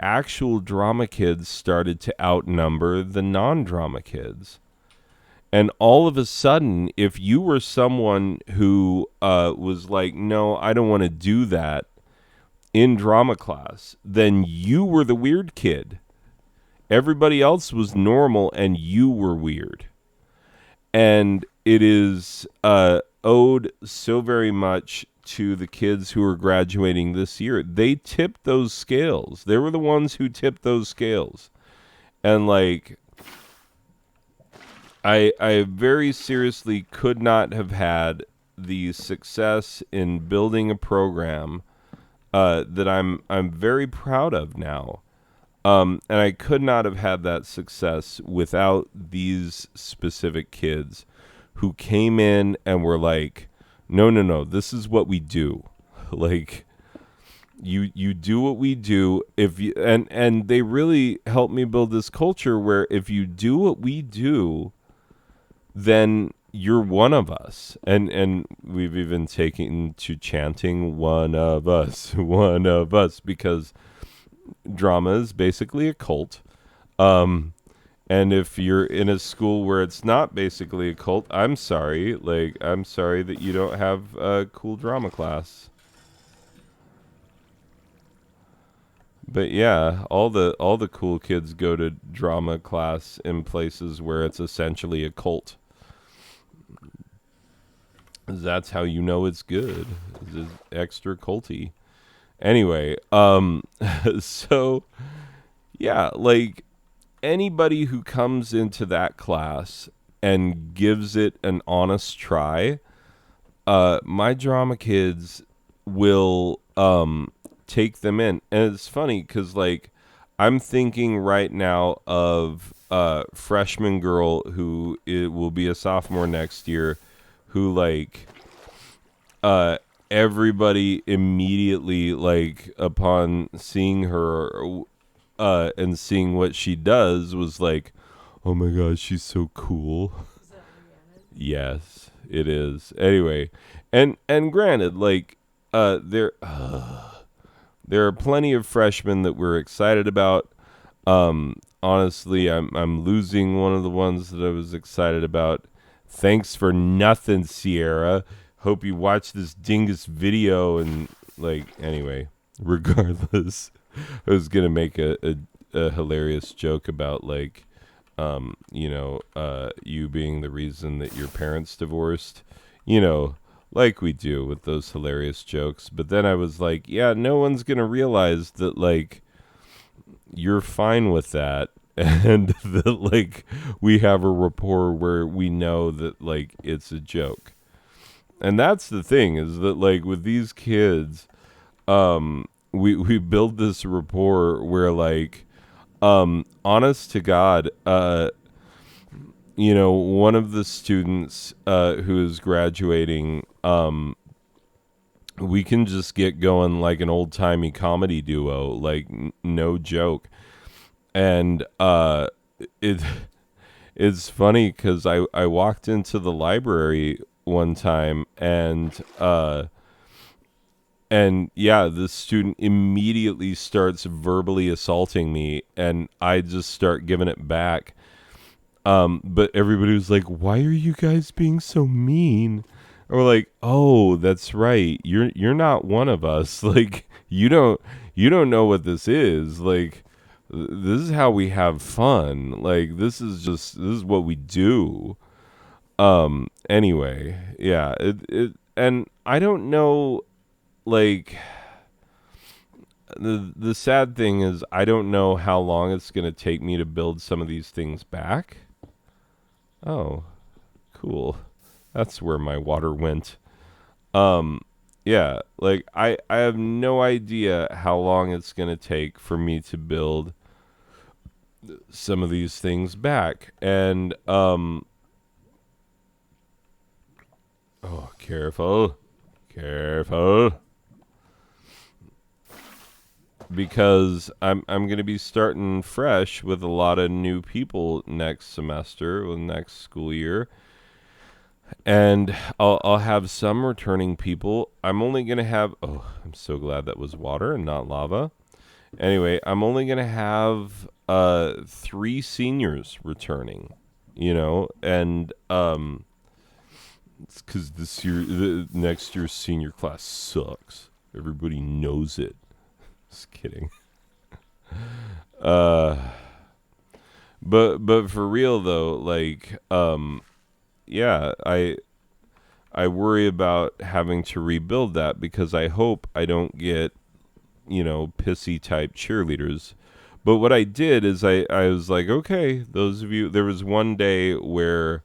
actual drama kids started to outnumber the non-drama kids. And all of a sudden, if you were someone who was like, no, I don't want to do that in drama class, then you were the weird kid. Everybody else was normal and you were weird. And it is owed so very much to the kids who are graduating this year. They tipped those scales. They were the ones who tipped those scales. And like, I very seriously could not have had the success in building a program that I'm very proud of now. And I could not have had that success without these specific kids who came in and were like, no, this is what we do. Like, you do what we do. If you and they really helped me build this culture where if you do what we do, then you're one of us. And we've even taken to chanting one of us, because drama is basically a cult. And if you're in a school where it's not basically a cult, I'm sorry. Like, I'm sorry that you don't have a cool drama class. But yeah, all the cool kids go to drama class in places where it's essentially a cult. That's how you know it's good. It's extra culty. Anyway, so yeah, like anybody who comes into that class and gives it an honest try, my drama kids will take them in. And it's funny because like I'm thinking right now of a freshman girl who will be a sophomore next year, who like everybody immediately, like upon seeing her and seeing what she does, was like, oh my gosh, she's so cool. Is that Rihanna? Yes, it is. Anyway, and granted, like there are plenty of freshmen that we're excited about. Honestly, I'm losing one of the ones that I was excited about. Thanks for nothing, Sierra. Hope you watch this dingus video. And like, anyway, regardless, I was gonna make a hilarious joke about like, you being the reason that your parents divorced, like we do with those hilarious jokes. But then I was like, yeah, no one's gonna realize that like you're fine with that. And that like we have a rapport where we know that like it's a joke. And that's the thing, is that like with these kids, we build this rapport where like honest to God, one of the students who is graduating, we can just get going like an old-timey comedy duo, like no joke. And it's funny because I walked into the library one time and yeah, this student immediately starts verbally assaulting me and I just start giving it back. But everybody was like, why are you guys being so mean? And we're like, oh, that's right. You're not one of us. Like, you don't know what this is. Like, this is how we have fun. Like, this is what we do. Anyway, yeah, and I don't know, like, the sad thing is I don't know how long it's going to take me to build some of these things back. Oh, cool. That's where my water went. Yeah, like I have no idea how long it's going to take for me to build some of these things back. And oh, careful. Because I'm going to be starting fresh with a lot of new people next semester, or next school year. And I'll have some returning people. I'm only gonna have. Oh, I'm so glad that was water and not lava. Anyway, I'm only gonna have 3 seniors returning. And it's because the next year's senior class sucks. Everybody knows it. Just kidding. Uh, but for real though, like yeah, I worry about having to rebuild that because I hope I don't get, pissy type cheerleaders. But what I did is I was like, okay, those of you, there was one day where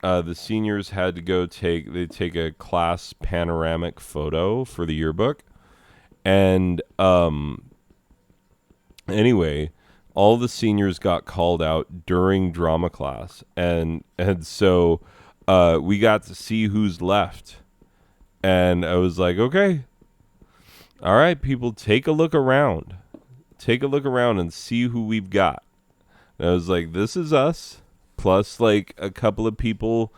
the seniors had to take a class panoramic photo for the yearbook. And anyway, all the seniors got called out during drama class. And so we got to see who's left. And I was like, okay, all right, people, take a look around. Take a look around and see who we've got. And I was like, this is us, plus like a couple of people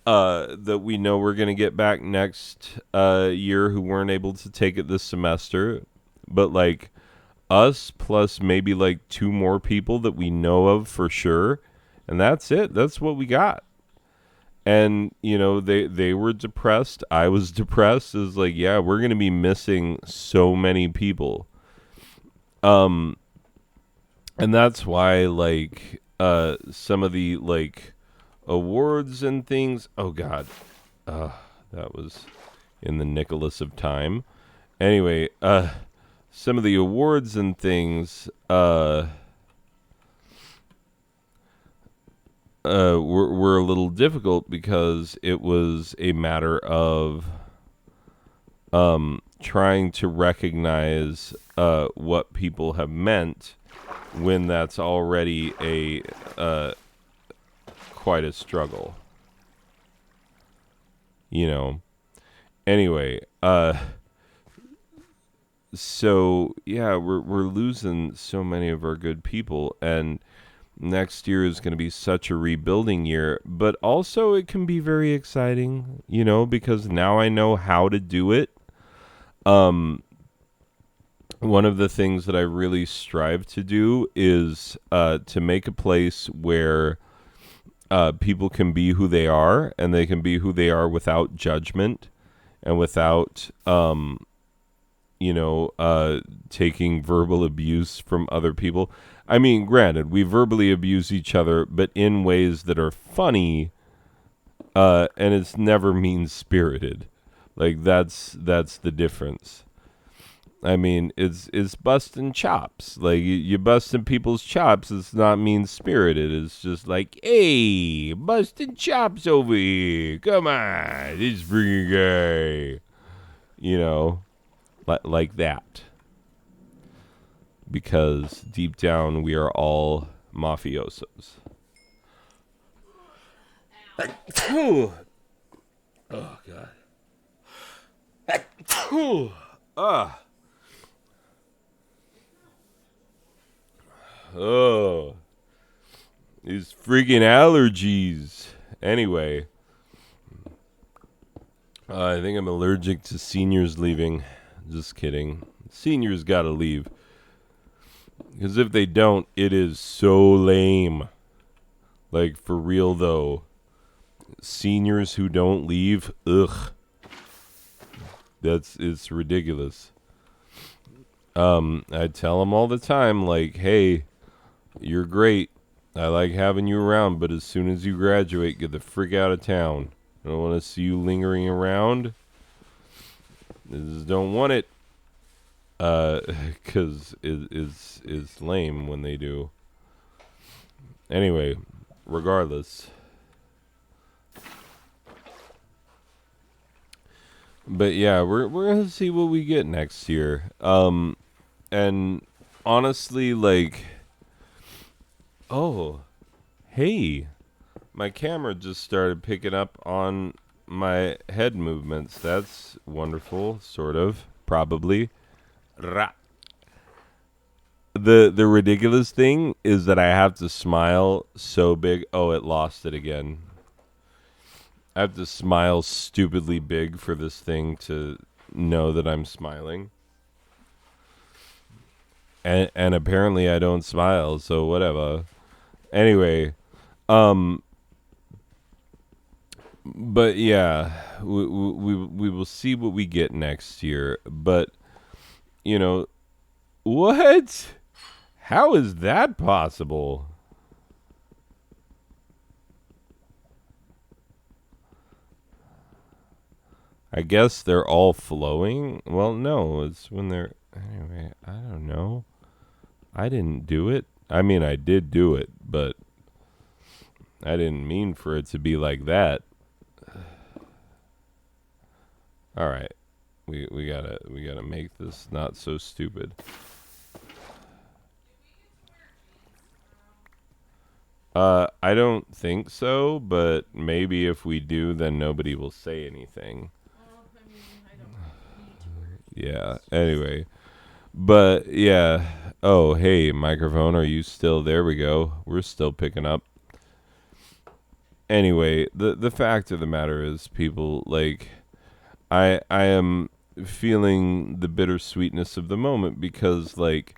that we know we're going to get back next year who weren't able to take it this semester. But like us plus maybe like 2 more people that we know of for sure. And that's it. That's what we got. And, they were depressed. I was depressed. It was like, yeah, we're going to be missing so many people. And that's why, like, some of the, like, awards and things. Oh, God. That was in the Nicholas of time. Anyway, some of the awards and things, were a little difficult because it was a matter of trying to recognize what people have meant when that's already a quite a struggle. Anyway, so yeah, we're losing so many of our good people, and next year is going to be such a rebuilding year, but also it can be very exciting, because now I know how to do it. One of the things that I really strive to do is to make a place where people can be who they are, and they can be who they are without judgment and without taking verbal abuse from other people. I mean, granted, we verbally abuse each other, but in ways that are funny, and it's never mean-spirited. Like, that's the difference. I mean, it's busting chops. Like, you busting people's chops. It's not mean-spirited. It's just like, hey, busting chops over here. Come on, this freaking guy. Like that. Because deep down, we are all mafiosos. Oh, God. Oh, these freaking allergies. Anyway, I think I'm allergic to seniors leaving. Just kidding. Seniors gotta leave. Because if they don't, it is so lame. Like, for real, though. Seniors who don't leave, ugh. It's ridiculous. I tell them all the time, like, hey, you're great. I like having you around, but as soon as you graduate, get the frick out of town. I don't want to see you lingering around. I just don't want it. Because it's lame when they do. Anyway, regardless. But yeah, we're gonna see what we get next year. And honestly, like, oh, hey, my camera just started picking up on my head movements. That's wonderful, sort of, probably. Rah. The ridiculous thing is that I have to smile so big. Oh, it lost it again. I have to smile stupidly big for this thing to know that I'm smiling. And apparently I don't smile, so whatever. Anyway, um but yeah, we will see what we get next year, but you know, what? How is that possible? I guess they're all flowing. Well, no, it's when they're anyway, I don't know. I didn't do it. I mean, I did do it, but I didn't mean for it to be like that. All right. We gotta make this not so stupid. I don't think so, but maybe if we do, then nobody will say anything. Yeah. Anyway, but yeah. Oh, hey, microphone, are you still there? We go. We're still picking up. Anyway, the fact of the matter is, people like I am feeling the bittersweetness of the moment because like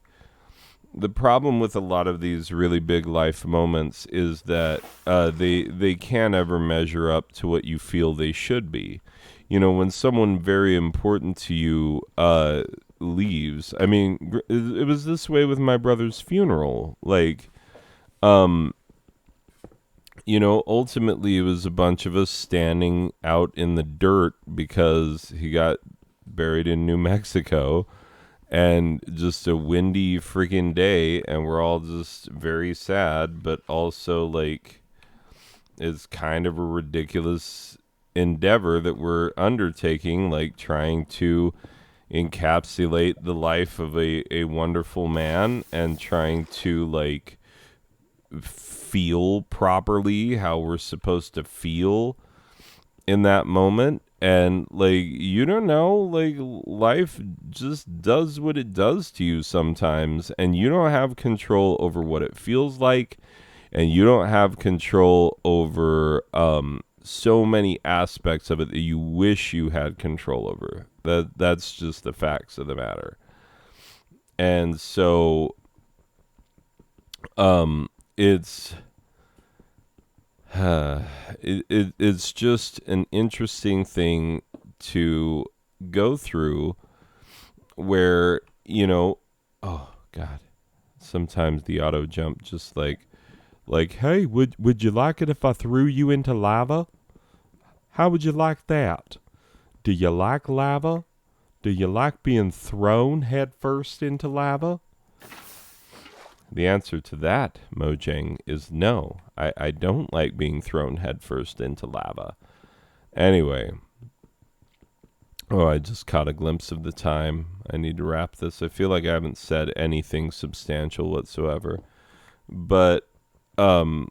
the problem with a lot of these really big life moments is that they can't ever measure up to what you feel they should be. You know, when someone very important to you leaves. I mean, it was this way with my brother's funeral. Like, um, you know, ultimately it was a bunch of us standing out in the dirt because he got buried in New Mexico and just a windy freaking day, and we're all just very sad, but also like it's kind of a ridiculous endeavor that we're undertaking, like trying to encapsulate the life of a wonderful man and trying to like feel properly how we're supposed to feel in that moment. And like, you don't know, like life just does what it does to you sometimes, and you don't have control over what it feels like, and you don't have control over so many aspects of it that you wish you had control over. That's just the facts of the matter. And so it's it's just an interesting thing to go through where, you know, oh god, sometimes the auto jump just like, hey, would you like it if I threw you into lava? How would you like that? Do you like lava? Do you like being thrown headfirst into lava? The answer to that, Mojang, is no. I don't like being thrown headfirst into lava. Anyway, oh, I just caught a glimpse of the time. I need to wrap this. I feel like I haven't said anything substantial whatsoever. But, um,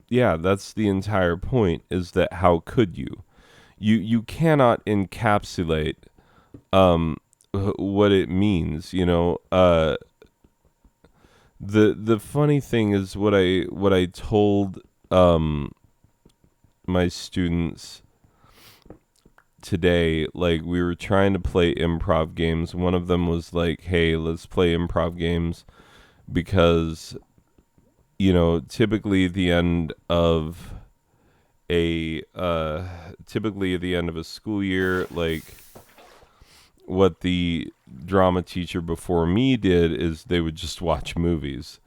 yeah, that's the entire point, is that how could you? You cannot encapsulate what it means, you know. The funny thing is what I told my students today. Like, we were trying to play improv games. One of them was like, hey, let's play improv games because, you know, typically at the end of a school year, like what the drama teacher before me did is they would just watch movies.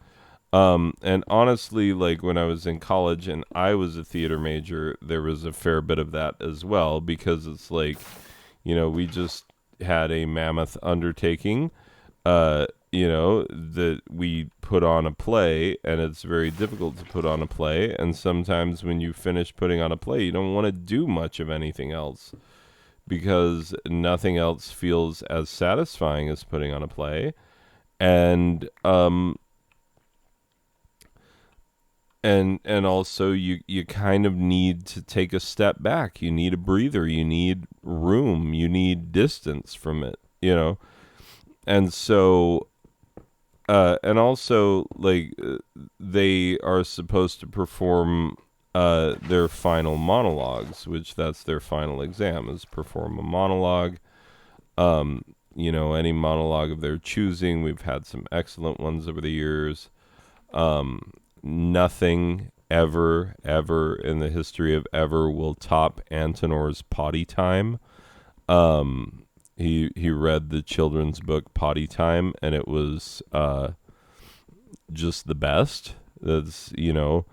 And honestly, like when I was in college and I was a theater major, there was a fair bit of that as well because it's like, you know, we just had a mammoth undertaking, you know, that we put on a play, and it's very difficult to put on a play. And sometimes when you finish putting on a play, you don't want to do much of anything else because nothing else feels as satisfying as putting on a play. And and also you kind of need to take a step back. You need a breather, you need room, you need distance from it, you know. And so and also like they are supposed to perform their final monologues, which that's their final exam, is perform a monologue. Any monologue of their choosing. We've had some excellent ones over the years. Nothing ever in the history of ever will top Antonor's potty time. He read the children's book Potty Time, and it was just the best. That's you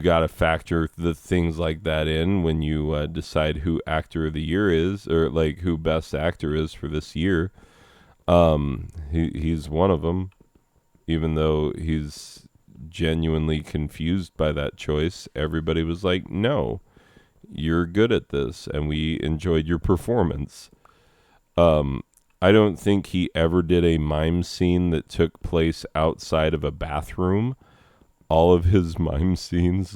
got to factor the things like that in when you decide who actor of the year is, or like who best actor is for this year. He's one of them, even though he's genuinely confused by that choice. Everybody was like, no, you're good at this, and we enjoyed your performance. I don't think he ever did a mime scene that took place outside of a bathroom. All of his mime scenes,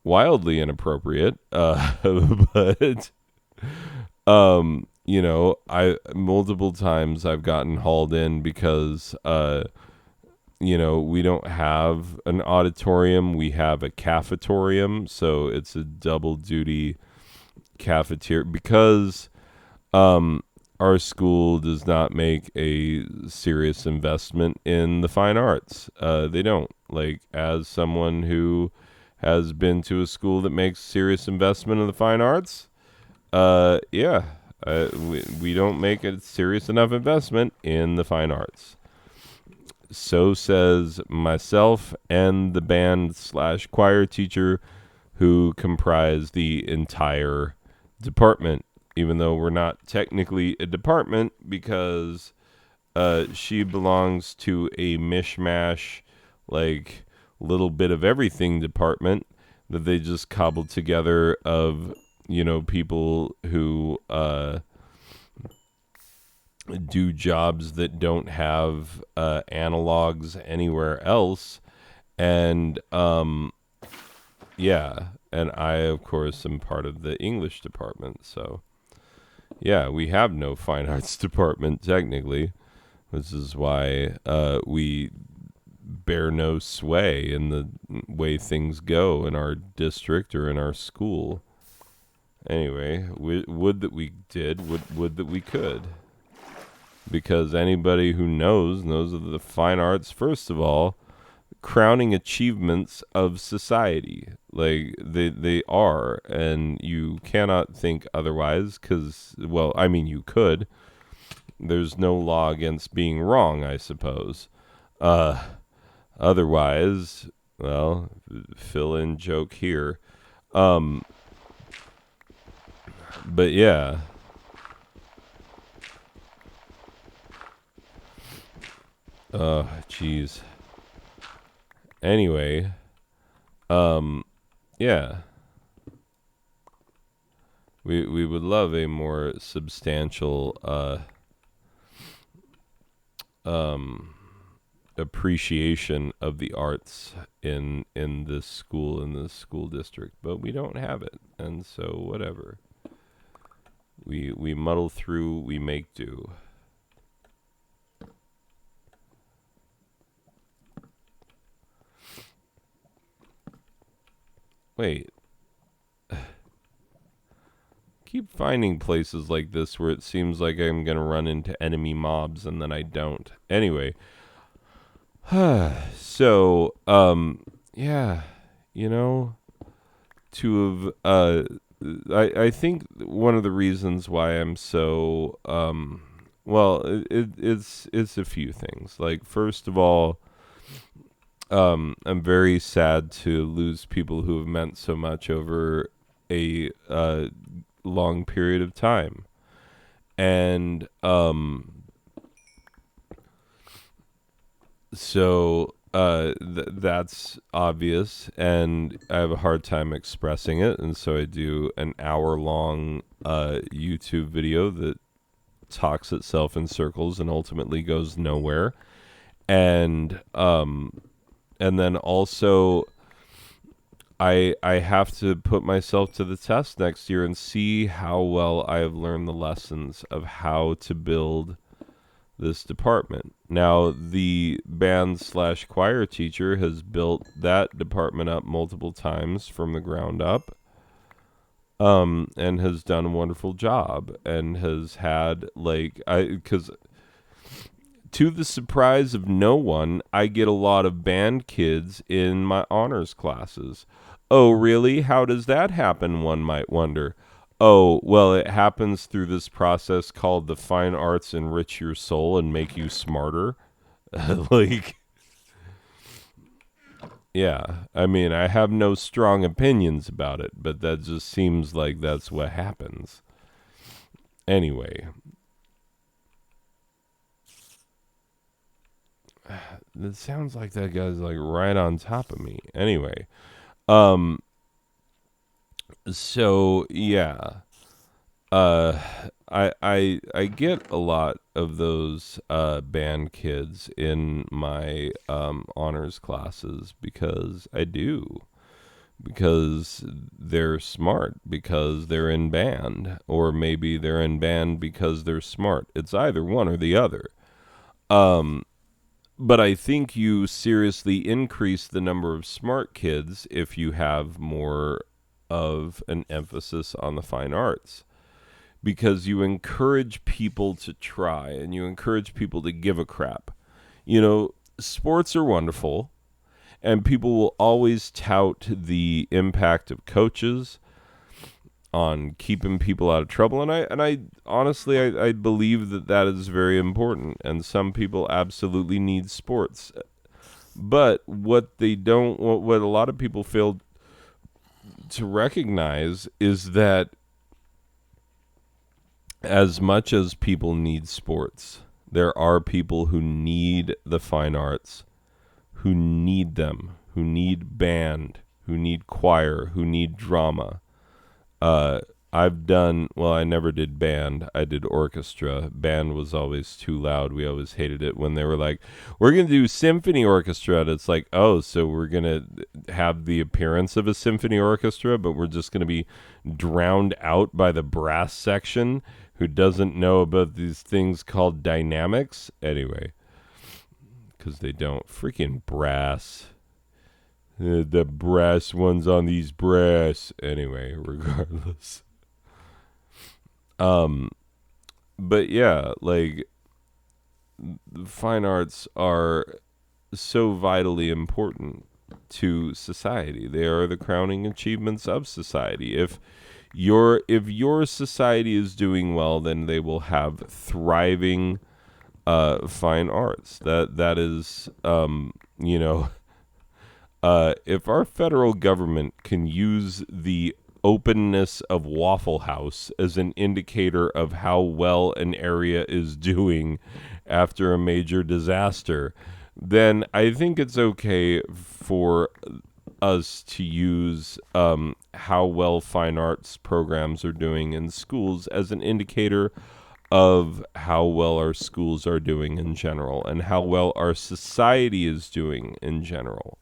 wildly inappropriate. But I multiple times I've gotten hauled in because we don't have an auditorium, we have a cafetorium, so it's a double duty cafeteria because our school does not make a serious investment in the fine arts. They don't. Like, as someone who has been to a school that makes serious investment in the fine arts, we don't make a serious enough investment in the fine arts. So says myself and the band/choir teacher who comprise the entire department, even though we're not technically a department because she belongs to a mishmash, like, little bit of everything department that they just cobbled together of, people who do jobs that don't have analogs anywhere else. And, and I, of course, am part of the English department, so... Yeah, we have no fine arts department, technically, which is why we bear no sway in the way things go in our district or in our school. Anyway, would that we did, would that we could. Because anybody who knows that the fine arts, first of all, crowning achievements of society. Like, they are, and you cannot think otherwise, because, well, I mean, you could. There's no law against being wrong, I suppose. Otherwise, well, fill in joke here. But yeah. Jeez. Anyway, yeah. We would love a more substantial appreciation of the arts in this school district, but we don't have it, and so whatever. We muddle through, we make do. Wait. Keep finding places like this where it seems like I'm going to run into enemy mobs and then I don't. Anyway. So, yeah, to have, I think one of the reasons why I'm so, it's a few things. Like, first of all, I'm very sad to lose people who have meant so much over a long period of time. And so that's obvious, and I have a hard time expressing it, and so I do an hour-long YouTube video that talks itself in circles and ultimately goes nowhere. And then also I have to put myself to the test next year and see how well I have learned the lessons of how to build this department. Now, the band slash choir teacher has built that department up multiple times from the ground up, and has done a wonderful job, and has had because to the surprise of no one, I get a lot of band kids in my honors classes. Oh, really? How does that happen, one might wonder. Oh, well, it happens through this process called the fine arts enrich your soul and make you smarter. like, yeah, I mean, I have no strong opinions about it, but that just seems like that's what happens. Anyway, it sounds like that guy's like right on top of me. Anyway, um, so yeah, uh, I get a lot of those band kids in my honors classes because I do. Because they're smart, because they're in band, or maybe they're in band because they're smart. It's either one or the other. Um, but I think you seriously increase the number of smart kids if you have more of an emphasis on the fine arts, because you encourage people to try and you encourage people to give a crap. You know, sports are wonderful, and people will always tout the impact of coaches on keeping people out of trouble, and I honestly I believe that that is very important, and some people absolutely need sports. But what they don't, what a lot of people fail to recognize is that as much as people need sports, there are people who need the fine arts, who need them, who need band, who need choir, who need drama. Uh, I never did band. I did orchestra. Band was always too loud. We always hated it when they were like, we're going to do symphony orchestra. And it's like, oh, so we're going to have the appearance of a symphony orchestra, but we're just going to be drowned out by the brass section who doesn't know about these things called dynamics. Anyway, because they don't. Freaking brass. The brass ones on these brass. Anyway, regardless. Um, but yeah, like the fine arts are so vitally important to society. They are the crowning achievements of society. If your society is doing well, then they will have thriving fine arts. That is if our federal government can use the openness of Waffle House as an indicator of how well an area is doing after a major disaster, then I think it's okay for us to use how well fine arts programs are doing in schools as an indicator of how well our schools are doing in general and how well our society is doing in general,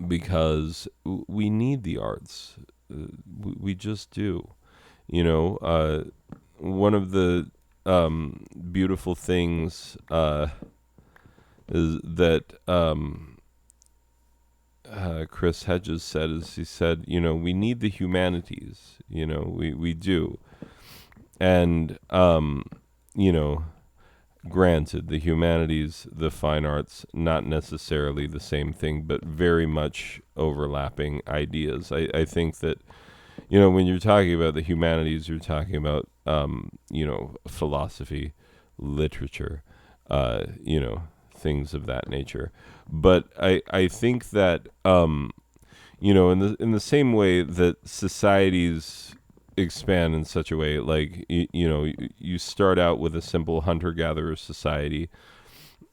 because we need the arts. We just do. One of the beautiful things is that Chris Hedges said, is he said, we need the humanities. We do. And, granted, the humanities, the fine arts, not necessarily the same thing, but very much overlapping ideas. I think that, when you're talking about the humanities, you're talking about, philosophy, literature, things of that nature. But I think that, in the same way that societies expand in such a way, like you start out with a simple hunter-gatherer society,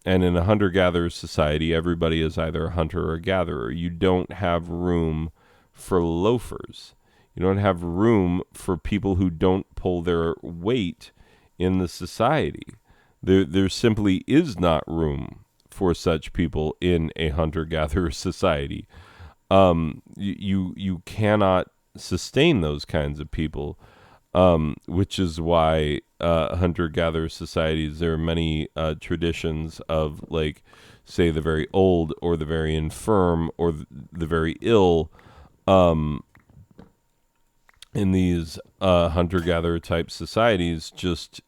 and in a hunter-gatherer society everybody is either a hunter or a gatherer. You don't have room for loafers. You don't have room for people who don't pull their weight in the society. There simply is not room for such people in a hunter-gatherer society. You cannot sustain those kinds of people which is why hunter-gatherer societies, there are many traditions of, like, say, the very old or the very infirm or the very ill in these hunter-gatherer type societies, just,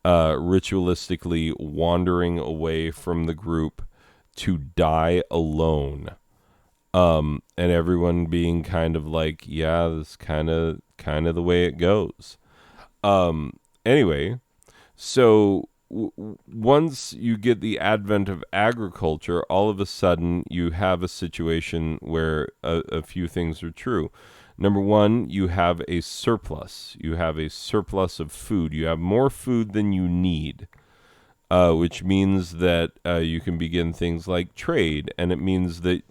ritualistically wandering away from the group to die alone. And everyone being kind of like, yeah, this kind of the way it goes. Anyway, so once you get the advent of agriculture, all of a sudden you have a situation where a few things are true. Number one, you have a surplus. You have a surplus of food. You have more food than you need, which means that you can begin things like trade. And it means that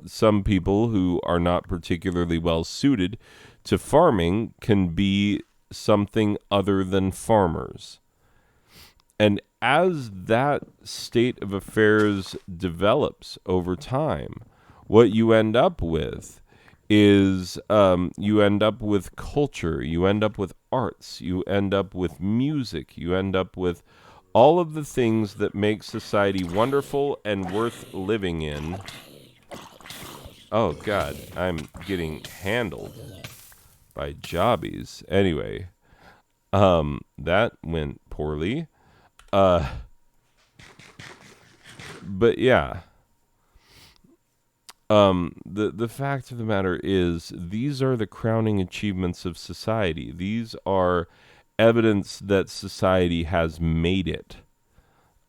some people who are not particularly well suited to farming can be something other than farmers. And as that state of affairs develops over time, what you end up with is you end up with culture, you end up with arts, you end up with music, you end up with all of the things that make society wonderful and worth living in. Oh, God, I'm getting handled by jobbies. Anyway, that went poorly. But yeah. The fact of the matter is, these are the crowning achievements of society. These are evidence that society has made it,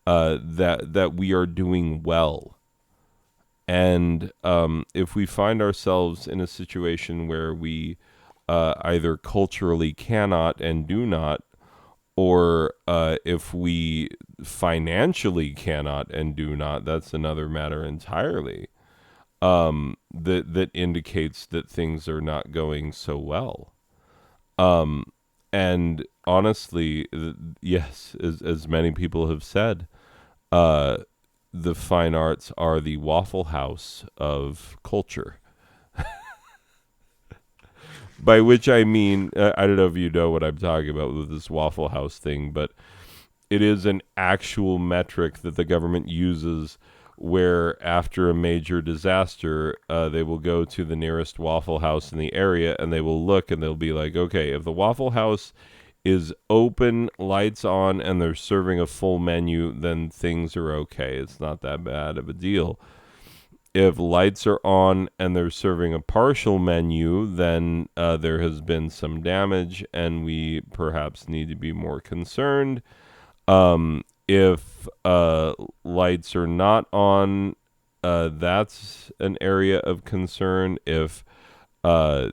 that we are doing well. And if we find ourselves in a situation where we either culturally cannot and do not, or if we financially cannot and do not, that's another matter entirely. That indicates that things are not going so well. And honestly, yes, as many people have said, the fine arts are the Waffle House of culture. By which I mean, I don't know if you know what I'm talking about with this Waffle House thing, but it is an actual metric that the government uses where after a major disaster, they will go to the nearest Waffle House in the area and they will look and they'll be like, okay, if the Waffle House is open, lights on, and they're serving a full menu, then things are okay. It's not that bad of a deal. If lights are on and they're serving a partial menu, then there has been some damage and we perhaps need to be more concerned. If lights are not on, that's an area of concern. If various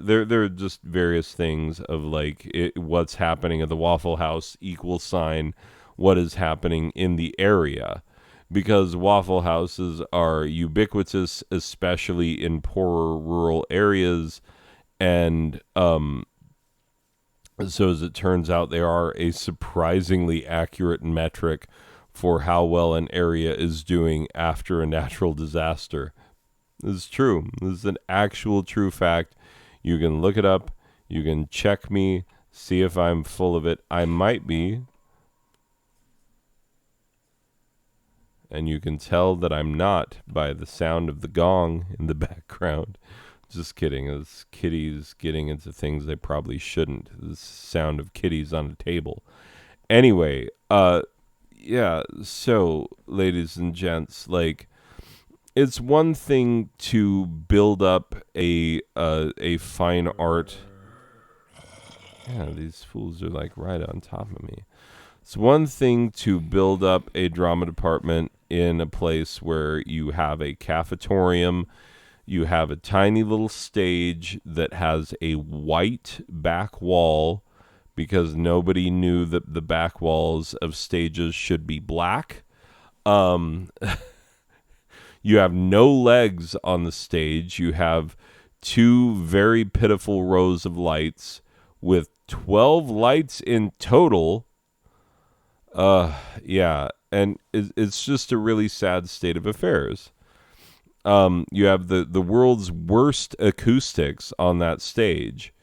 there are just various things of like what's happening at the Waffle House equals sign what is happening in the area, because Waffle Houses are ubiquitous, especially in poorer rural areas, and so as it turns out, they are a surprisingly accurate metric for how well an area is doing after a natural disaster. This is true. This is an actual true fact. You can look it up. You can check me, see if I'm full of it. I might be. And you can tell that I'm not by the sound of the gong in the background. Just kidding. It's kitties getting into things they probably shouldn't. The sound of kitties on a table. Anyway, yeah, so, ladies and gents, like, it's one thing to build up a fine art. Yeah, these fools are, like, right on top of me. It's one thing to build up a drama department in a place where you have a cafetorium. You have a tiny little stage that has a white back wall because nobody knew that the back walls of stages should be black. You have no legs on the stage. You have two very pitiful rows of lights with 12 lights in total. Yeah, and it's just a really sad state of affairs. you have the world's worst acoustics on that stage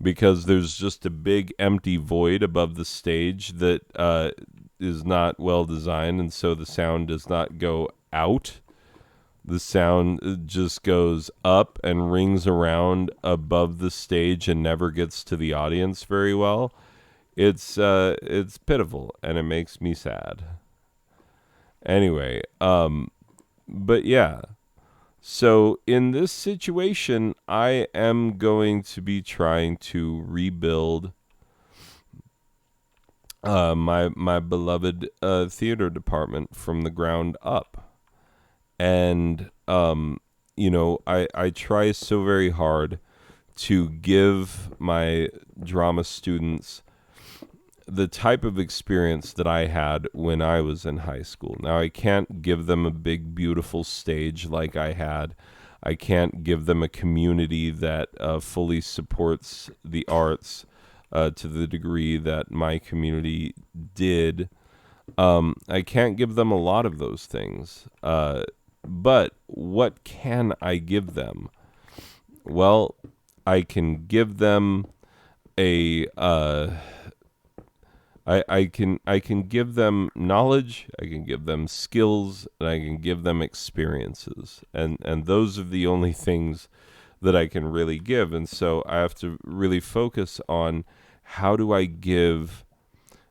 because there's just a big empty void above the stage that is not well designed, and so the sound does not go out. The sound just goes up and rings around above the stage and never gets to the audience very well. It's pitiful and it makes me sad. Anyway, but yeah. So in this situation, I am going to be trying to rebuild my beloved theater department from the ground up. And I try so very hard to give my drama students the type of experience that I had when I was in high school. Now, I can't give them a big, beautiful stage like I had. I can't give them a community that fully supports the arts to the degree that my community did. I can't give them a lot of those things. But what can I give them? Well, I can give them a I can give them knowledge, I can give them skills, and I can give them experiences. And those are the only things that I can really give. And so I have to really focus on how do I give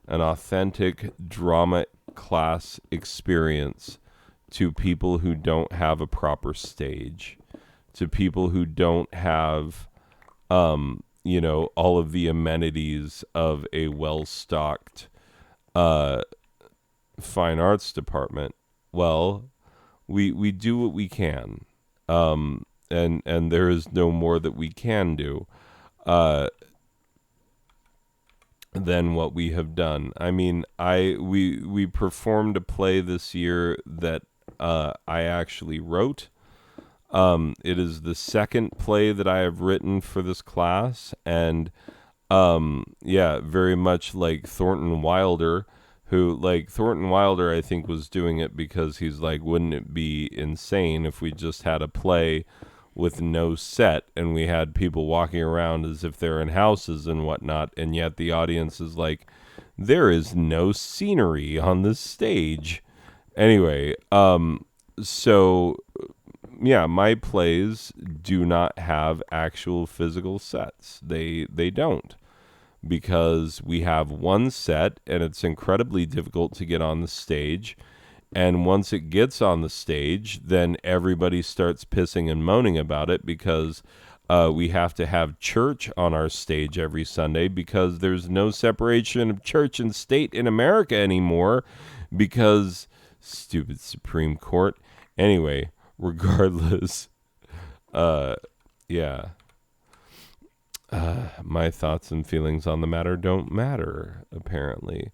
an authentic drama class experience to people who don't have a proper stage, to people who don't have all of the amenities of a well-stocked fine arts department. Well, we do what we can, and there is no more that we can do than what we have done. I mean, we performed a play this year that I actually wrote. It is the second play that I have written for this class, and very much like Thornton Wilder, Thornton Wilder, I think, was doing it because he's like, wouldn't it be insane if we just had a play with no set and we had people walking around as if they're in houses and whatnot, and yet the audience is like, there is no scenery on this stage. Anyway, so yeah, my plays do not have actual physical sets. They don't, because we have one set and it's incredibly difficult to get on the stage. And once it gets on the stage, then everybody starts pissing and moaning about it because we have to have church on our stage every Sunday because there's no separation of church and state in America anymore because stupid Supreme Court. Anyway, regardless, my thoughts and feelings on the matter don't matter, apparently.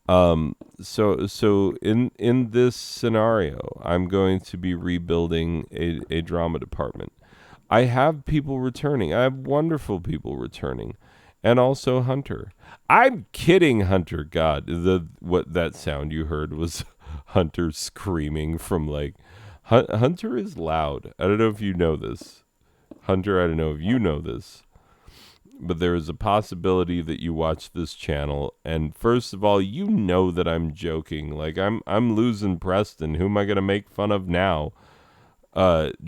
So in this scenario, I'm going to be rebuilding a drama department. I have people returning. I have wonderful people returning, and also Hunter. I'm kidding, Hunter. God, what that sound you heard was Hunter screaming from like. Hunter is loud. I don't know if you know this. Hunter, I don't know if you know this. But there is a possibility that you watch this channel, and first of all, you know that I'm joking. Like, I'm losing Preston. Who am I going to make fun of now?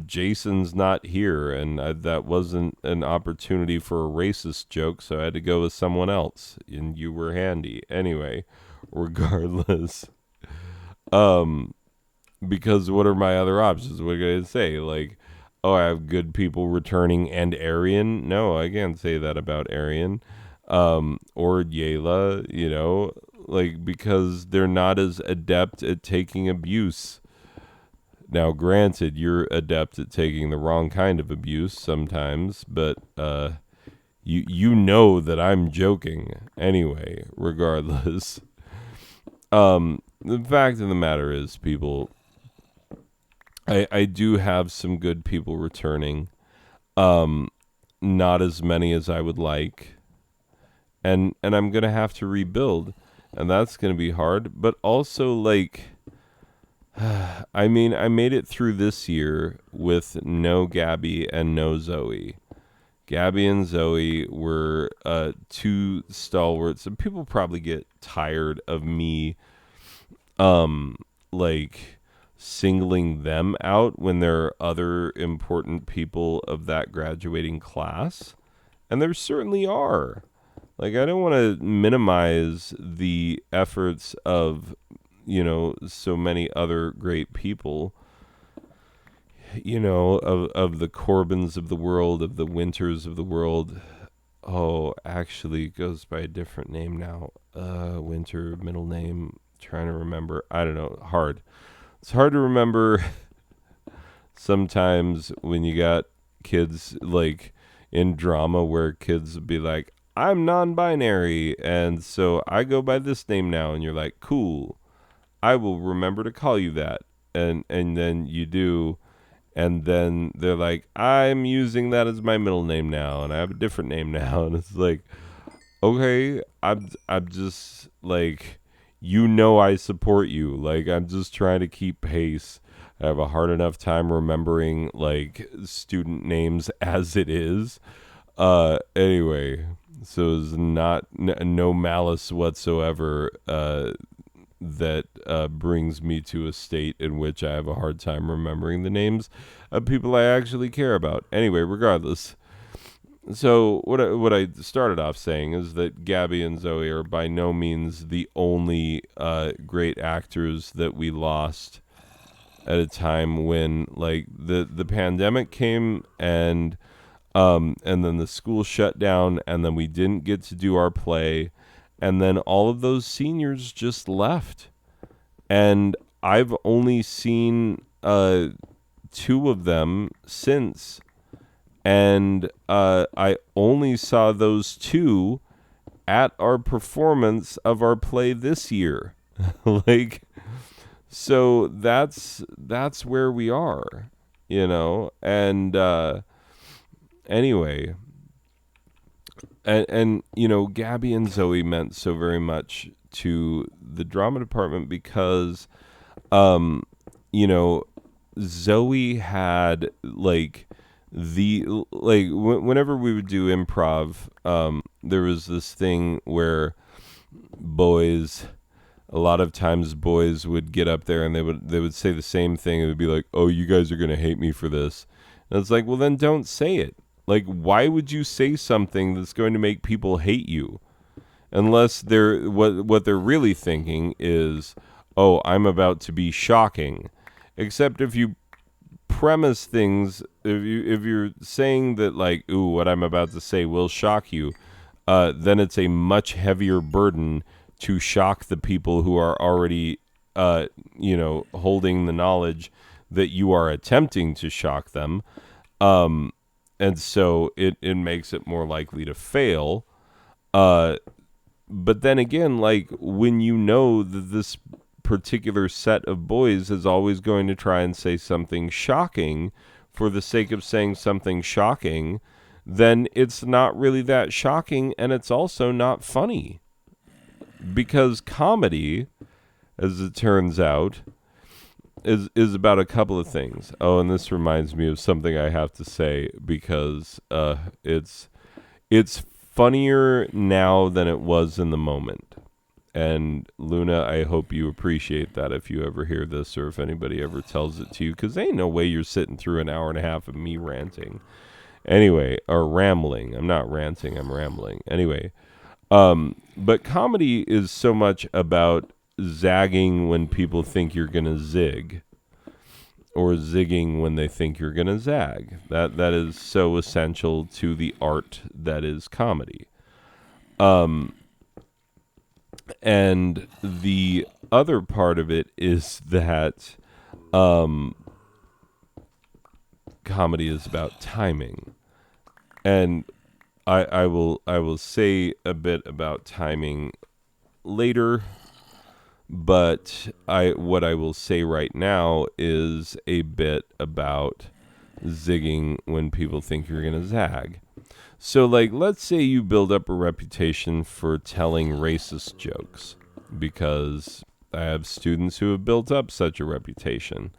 Jason's not here, and that wasn't an opportunity for a racist joke, so I had to go with someone else, and you were handy. Anyway, regardless. Because what are my other options? What am I going to say? Like, oh, I have good people returning and Arian. No, I can't say that about Arian. Or Yayla, because they're not as adept at taking abuse. Now, granted, you're adept at taking the wrong kind of abuse sometimes, but you know that I'm joking. Anyway, regardless. The fact of the matter is, people, I do have some good people returning. Not as many as I would like. And I'm going to have to rebuild. And that's going to be hard. But also, I mean, I made it through this year with no Gabby and no Zoe. Gabby and Zoe were two stalwarts, and people probably get tired of me, um, like singling them out when there are other important people of that graduating class, and there certainly are. Like, I don't want to minimize the efforts of, so many other great people, of the Corbins of the world, of the Winters of the world. Oh, actually, it goes by a different name now. Winter, middle name, trying to remember. I don't know. Hard. It's hard to remember sometimes when you got kids like in drama where kids would be like, I'm non-binary, and so I go by this name now, and you're like, cool, I will remember to call you that, and then you do, and then they're like, I'm using that as my middle name now, and I have a different name now, and it's like, okay, I'm just like, I support you, like I'm just trying to keep pace. I have a hard enough time remembering like student names as it is. Anyway, so it's not no malice whatsoever that brings me to a state in which I have a hard time remembering the names of people I actually care about. Anyway, regardless. So what I started off saying is that Gabby and Zoe are by no means the only great actors that we lost at a time when like the pandemic came, and then the school shut down, and then we didn't get to do our play, and then all of those seniors just left. And I've only seen two of them since, and I only saw those two at our performance of our play this year. Like, so that's where we are, and anyway, and Gabby and Zoe meant so very much to the drama department because Zoe had like whenever we would do improv, there was this thing where boys a lot of times boys would get up there and they would say the same thing. It would be like, oh, you guys are going to hate me for this. And it's like, well, then don't say it. Like, why would you say something that's going to make people hate you? Unless they're what they're really thinking is, oh, I'm about to be shocking. Except if you premise things, if you're saying that like, ooh, what I'm about to say will shock you, then it's a much heavier burden to shock the people who are already, holding the knowledge that you are attempting to shock them. And so it makes it more likely to fail. But then again, like when you know that this particular set of boys is always going to try and say something shocking for the sake of saying something shocking, then it's not really that shocking, and it's also not funny. Because comedy, as it turns out, is about a couple of things. Oh, and this reminds me of something I have to say because it's funnier now than it was in the moment. And Luna, I hope you appreciate that if you ever hear this or if anybody ever tells it to you, because there ain't no way you're sitting through an hour and a half of me ranting. Anyway, or rambling. I'm not ranting, I'm rambling. Anyway, but comedy is so much about zagging when people think you're going to zig, or zigging when they think you're going to zag. That is so essential to the art that is comedy. And the other part of it is that comedy is about timing. And I will say a bit about timing later, but what I will say right now is a bit about zigging when people think you're going to zag. So, like, let's say you build up a reputation for telling racist jokes because I have students who have built up such a reputation.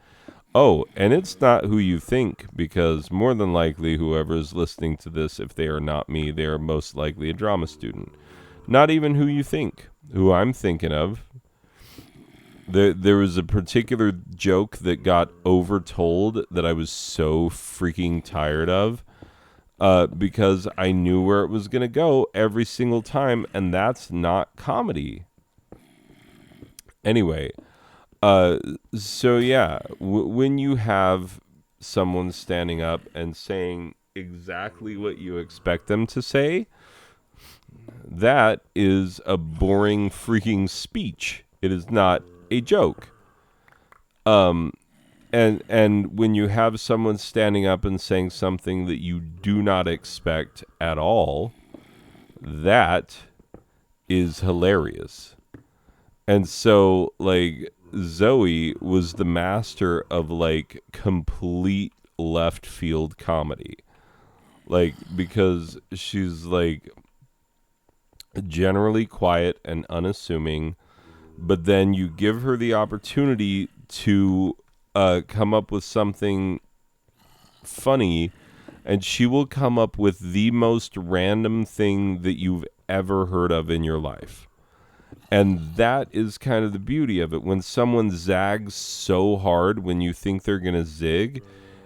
Oh, and it's not who you think, because more than likely whoever is listening to this, if they are not me, they are most likely a drama student. Not even who you think, who I'm thinking of. There was a particular joke that got overtold that I was so freaking tired of, because I knew where it was going to go every single time, and that's not comedy. Anyway, so yeah, when you have someone standing up and saying exactly what you expect them to say, that is a boring freaking speech. It is not a joke. And when you have someone standing up and saying something that you do not expect at all, that is hilarious. And so, like, Zoe was the master of, like, complete left field comedy. Like, because she's, like, generally quiet and unassuming, but then you give her the opportunity to come up with something funny, and she will come up with the most random thing that you've ever heard of in your life. And that is kind of the beauty of it. When someone zags so hard when you think they're going to zig,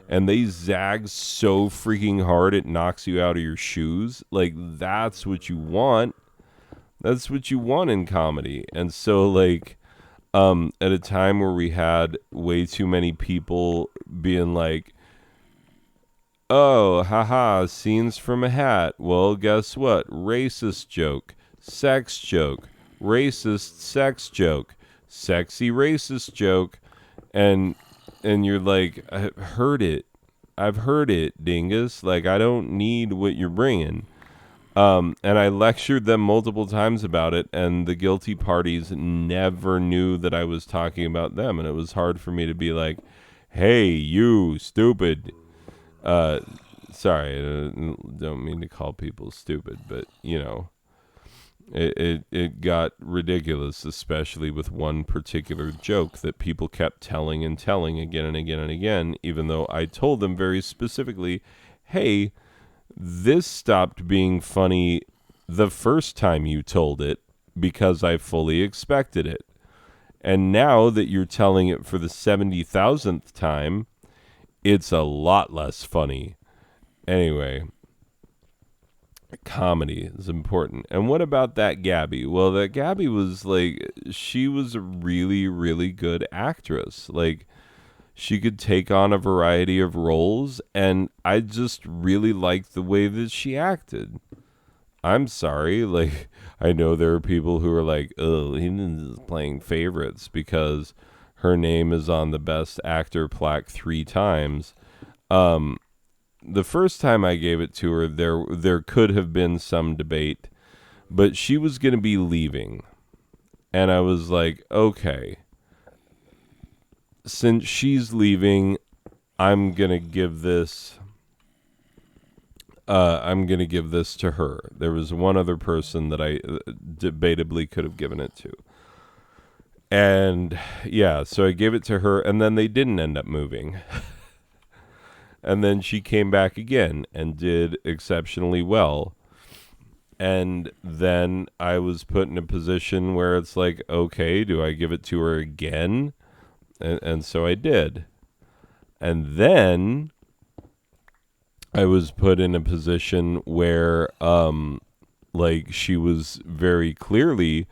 and they zag so freaking hard it knocks you out of your shoes, like, that's what you want. That's what you want in comedy. And so, like, at a time where we had way too many people being like, oh, haha, scenes from a hat. Well, guess what? Racist joke, sex joke, racist sex joke, sexy racist joke. And you're like, I've heard it, dingus. Like, I don't need what you're bringing. And I lectured them multiple times about it, and the guilty parties never knew that I was talking about them, and it was hard for me to be like, hey, you stupid. Sorry, I don't mean to call people stupid, but, you know, it got ridiculous, especially with one particular joke that people kept telling and telling again and again and again, even though I told them very specifically, hey, this stopped being funny the first time you told it because I fully expected it. And now that you're telling it for the 70,000th time, it's a lot less funny. Anyway, comedy is important. And what about that Gabby? Well, that Gabby was like, she was a really, really good actress. Like, she could take on a variety of roles, and I just really liked the way that she acted. I'm sorry, like, I know there are people who are like, oh, he's playing favorites because her name is on the best actor plaque 3 times. The first time I gave it to her, there could have been some debate, but she was going to be leaving. And I was like, okay, since she's leaving, I'm going to give this to her. There was one other person that I debatably could have given it to. And yeah, so I gave it to her, and then they didn't end up moving. And then she came back again and did exceptionally well. And then I was put in a position where it's like, okay, do I give it to her again? And so I did. And then I was put in a position where, like, she was very clearly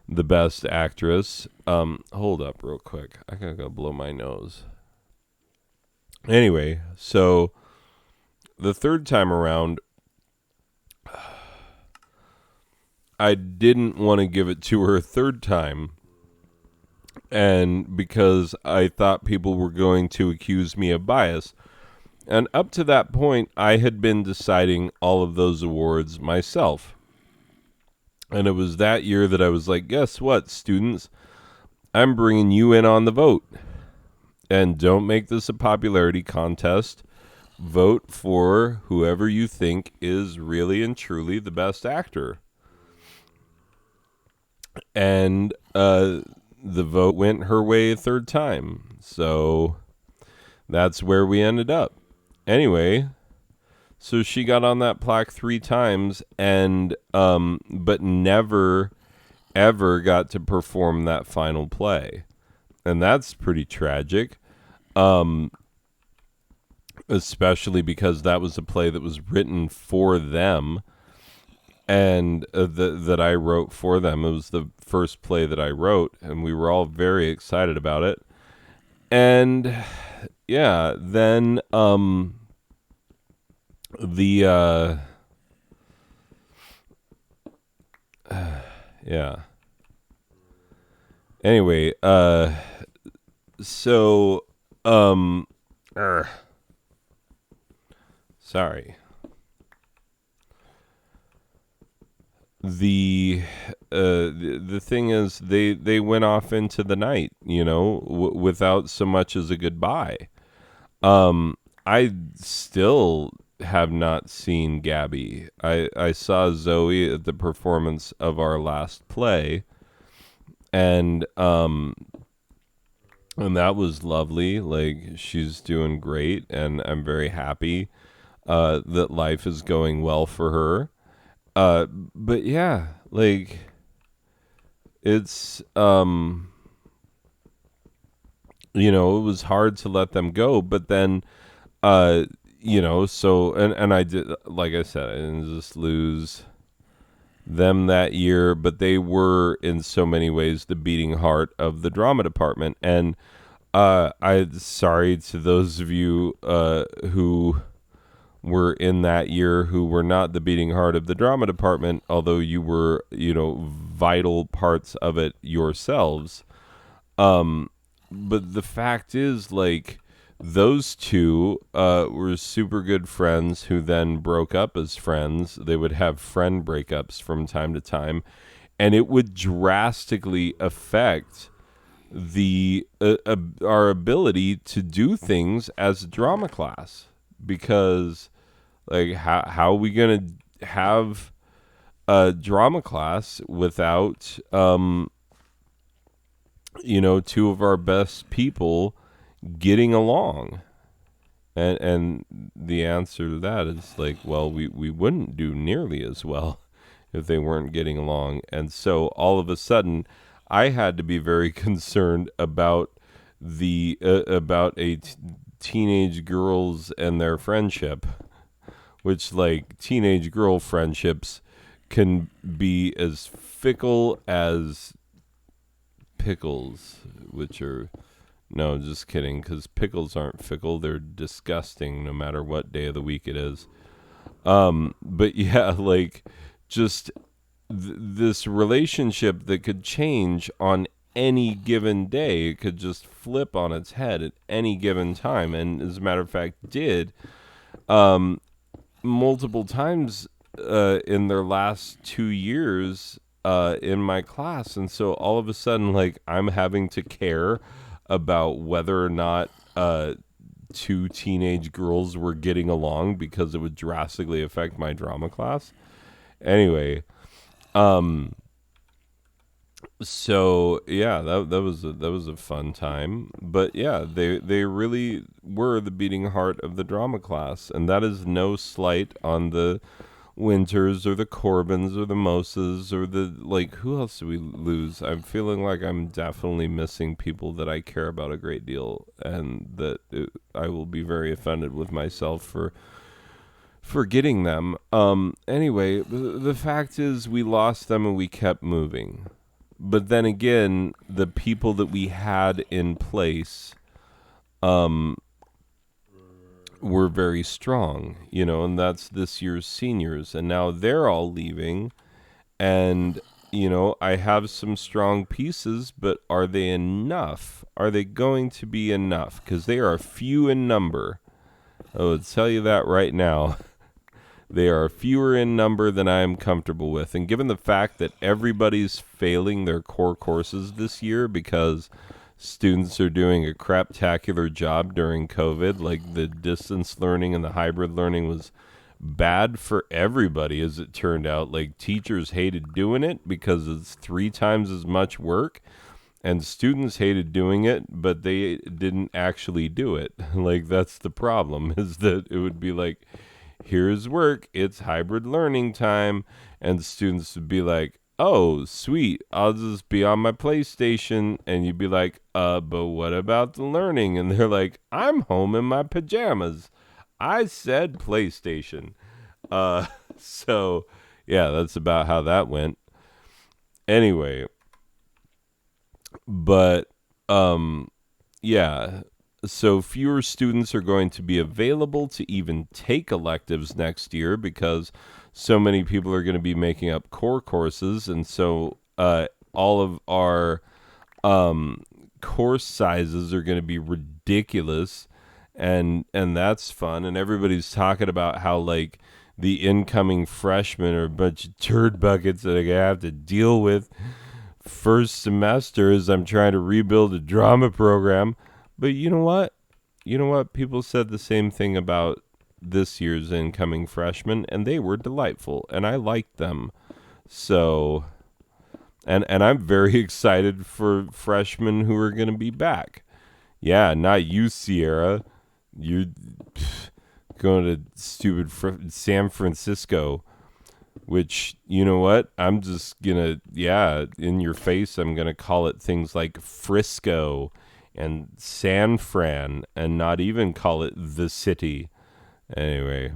the best actress. Hold up real quick. I gotta go blow my nose. Anyway, so the third time around, I didn't want to give it to her a third time. And because I thought people were going to accuse me of bias. And up to that point, I had been deciding all of those awards myself. And it was that year that I was like, guess what, students? I'm bringing you in on the vote. And don't make this a popularity contest. Vote for whoever you think is really and truly the best actor. And the vote went her way a third time. So that's where we ended up. Anyway, so she got on that plaque 3 times, and but never ever got to perform that final play, and that's pretty tragic. Especially because that was a play that was written for them, and that I wrote for them. It was the first play that I wrote, and we were all very excited about it. And yeah, then the yeah. Anyway, so er, sorry. The thing is, they went off into the night, without so much as a goodbye. I still have not seen Gabby. I saw Zoe at the performance of our last play, and that was lovely. Like, she's doing great, and I'm very happy that life is going well for her. But yeah, like, it's it was hard to let them go, but then so and I did, like I said, I didn't just lose them that year, but they were in so many ways the beating heart of the drama department. And I'm sorry to those of you who were in that year who were not the beating heart of the drama department, although you were, vital parts of it yourselves. But the fact is, like, those two were super good friends who then broke up as friends. They would have friend breakups from time to time, and it would drastically affect the our ability to do things as a drama class, because, like, how are we gonna have a drama class without two of our best people getting along? And the answer to that is, like, well, we wouldn't do nearly as well if they weren't getting along. And so all of a sudden I had to be very concerned about teenage girls and their friendship, which, like, teenage girl friendships can be as fickle as pickles, which are, no, just kidding, because pickles aren't fickle. They're disgusting no matter what day of the week it is. But yeah, like, just this relationship that could change on any given day. It could just flip on its head at any given time. And as a matter of fact, did multiple times in their last 2 years in my class. And so all of a sudden, like, I'm having to care about whether or not two teenage girls were getting along, because it would drastically affect my drama class. Anyway, so yeah, that was a fun time. But yeah, they really were the beating heart of the drama class, and that is no slight on the Winters or the Corbins or the Moses or the, like, who else do we lose? I'm feeling like I'm definitely missing people that I care about a great deal, and that I will be very offended with myself for forgetting them. Anyway, the fact is, we lost them and we kept moving. But then again, the people that we had in place were very strong, and that's this year's seniors. And now they're all leaving. And, I have some strong pieces, but are they enough? Are they going to be enough? Because they are few in number. I will tell you that right now. They are fewer in number than I am comfortable with. And given the fact that everybody's failing their core courses this year because students are doing a craptacular job during COVID, like, the distance learning and the hybrid learning was bad for everybody, as it turned out. Like, teachers hated doing it because it's 3 times as much work. And students hated doing it, but they didn't actually do it. Like, that's the problem, is that it would be like, here's work, it's hybrid learning time. And students would be like, oh, sweet, I'll just be on my PlayStation. And you'd be like, but what about the learning? And they're like, I'm home in my pajamas. I said PlayStation. So, yeah, that's about how that went. Anyway, but yeah, so fewer students are going to be available to even take electives next year because so many people are going to be making up core courses, and so all of our course sizes are going to be ridiculous, and that's fun. And everybody's talking about how, like, the incoming freshmen are a bunch of turd buckets that I have to deal with first semester as I'm trying to rebuild a drama program. But you know what? You know what? People said the same thing about this year's incoming freshmen, and they were delightful, and I liked them. So, and I'm very excited for freshmen who are going to be back. Yeah, not you, Sierra. You're going to stupid San Francisco, which, you know what? I'm just going to, yeah, in your face, I'm going to call it things like Frisco and San Fran and not even call it the city. Anyway.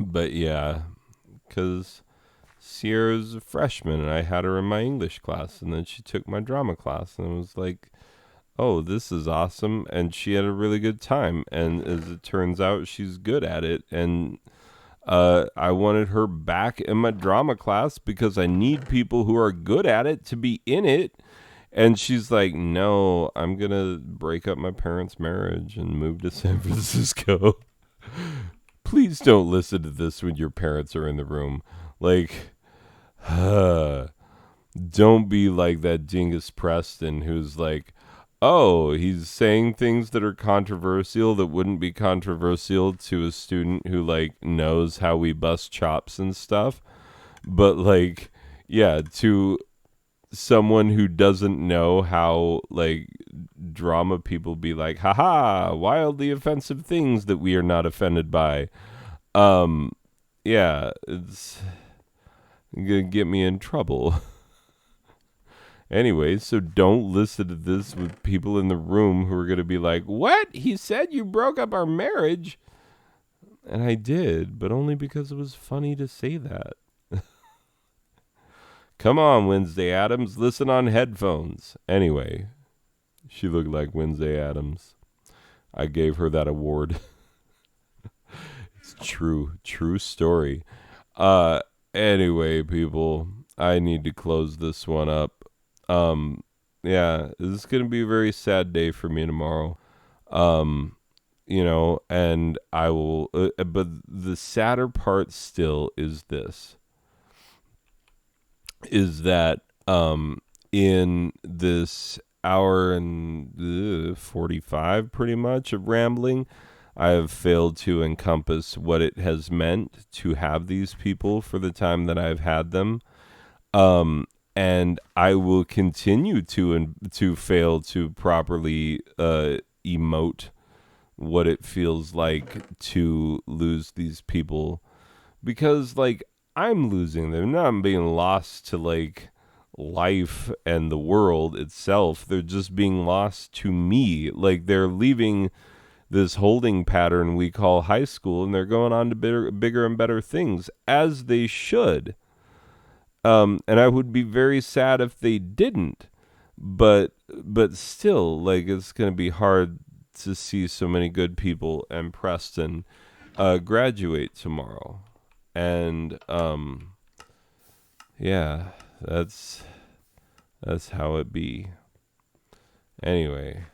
But yeah, because Sierra's a freshman and I had her in my English class, and then she took my drama class, and it was like, oh, this is awesome. And she had a really good time. And as it turns out, she's good at it. And I wanted her back in my drama class because I need people who are good at it to be in it. And she's like, no, I'm going to break up my parents' marriage and move to San Francisco. Please don't listen to this when your parents are in the room. Like, don't be like that dingus Preston who's like, oh, he's saying things that are controversial that wouldn't be controversial to a student who, like, knows how we bust chops and stuff. But, like, yeah, to someone who doesn't know how, like, drama people be like, haha, wildly offensive things that we are not offended by. Yeah, it's gonna get me in trouble. Anyway, so don't listen to this with people in the room who are going to be like, what? He said you broke up our marriage. And I did, but only because it was funny to say that. Come on, Wednesday Addams, listen on headphones. Anyway, she looked like Wednesday Addams. I gave her that award. It's true story. Anyway, people, I need to close this one up. Yeah, this is going to be a very sad day for me tomorrow. You know, and I will, but the sadder part still is this, is that, in this hour and 45 pretty much of rambling, I have failed to encompass what it has meant to have these people for the time that I've had them. And I will continue to fail to properly emote what it feels like to lose these people, because, like, I'm losing them. Not I'm being lost to, like, life and the world itself. They're just being lost to me. Like, they're leaving this holding pattern we call high school, and they're going on to bigger and better things, as they should. And I would be very sad if they didn't, but still, like, it's going to be hard to see so many good people and Preston graduate tomorrow. And yeah, that's how it be. Anyway,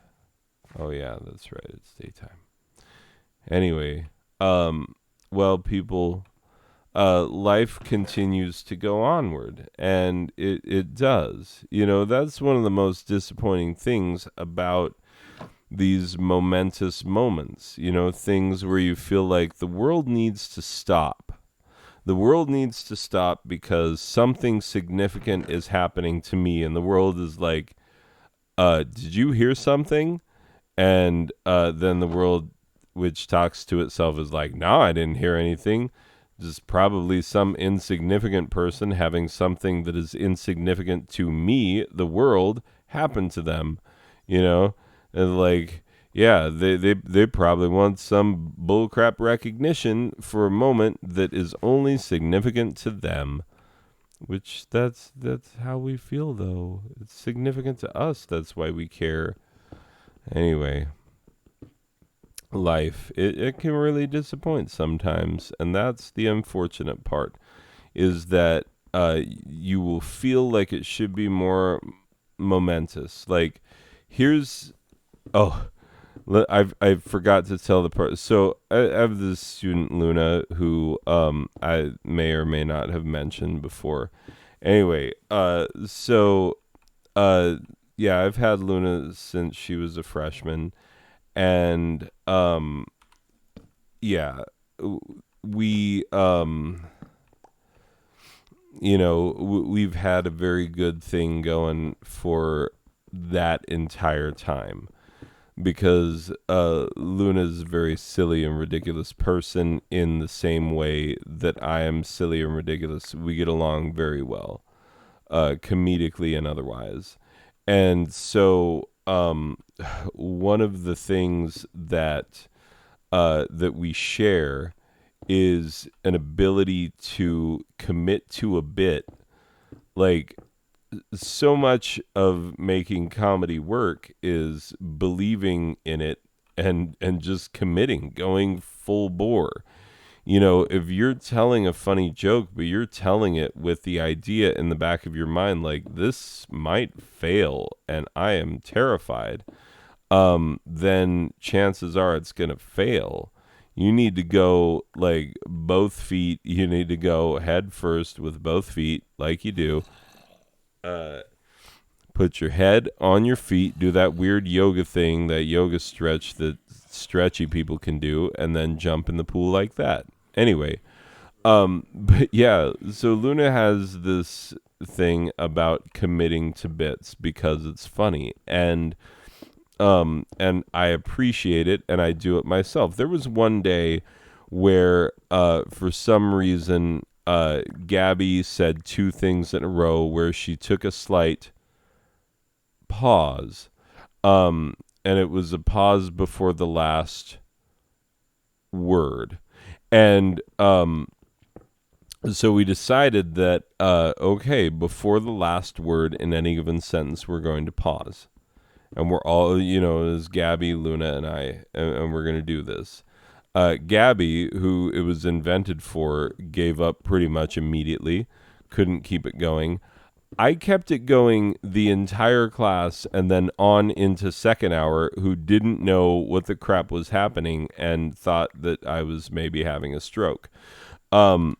oh yeah, that's right, it's daytime. Anyway, well, people, life continues to go onward, and it does. You know, that's one of the most disappointing things about these momentous moments. You know, things where you feel like the world needs to stop. The world needs to stop because something significant is happening to me, and the world is like, did you hear something? And then the world, which talks to itself, is like, no, I didn't hear anything. Just probably some insignificant person having something that is insignificant to me, the world, happen to them, you know? And like, yeah, they probably want some bullcrap recognition for a moment that is only significant to them. Which that's how we feel though. It's significant to us. That's why we care. Anyway, life it can really disappoint sometimes, and that's the unfortunate part. Is that you will feel like it should be more momentous. Like here's oh I forgot to tell the part. So I have this student Luna who I may or may not have mentioned before. Anyway, uh yeah, I've had Luna since she was a freshman, and yeah, we we've had a very good thing going for that entire time because Luna's a very silly and ridiculous person in the same way that I am silly and ridiculous. We get along very well, comedically and otherwise. And so one of the things that we share is an ability to commit to a bit. Like so much of making comedy work is believing in it and just committing, going full bore. If you're telling a funny joke, but you're telling it with the idea in the back of your mind, like this might fail and I am terrified, then chances are it's going to fail. You need to go like both feet. You need to go head first with both feet like you do. Put your head on your feet, do that weird yoga thing, that yoga stretch that stretchy people can do, and then jump in the pool like that. Anyway, but yeah, so Luna has this thing about committing to bits because it's funny, and I appreciate it, and I do it myself. There was one day where, for some reason, Gabby said two things in a row where she took a slight pause, and it was a pause before the last word, and so we decided that okay, before the last word in any given sentence, we're going to pause, and we're all, as Gabby, Luna, and I, and we're going to do this. Gabby, who it was invented for, gave up pretty much immediately, couldn't keep it going. I kept it going the entire class and then on into second hour, who didn't know what the crap was happening and thought that I was maybe having a stroke. And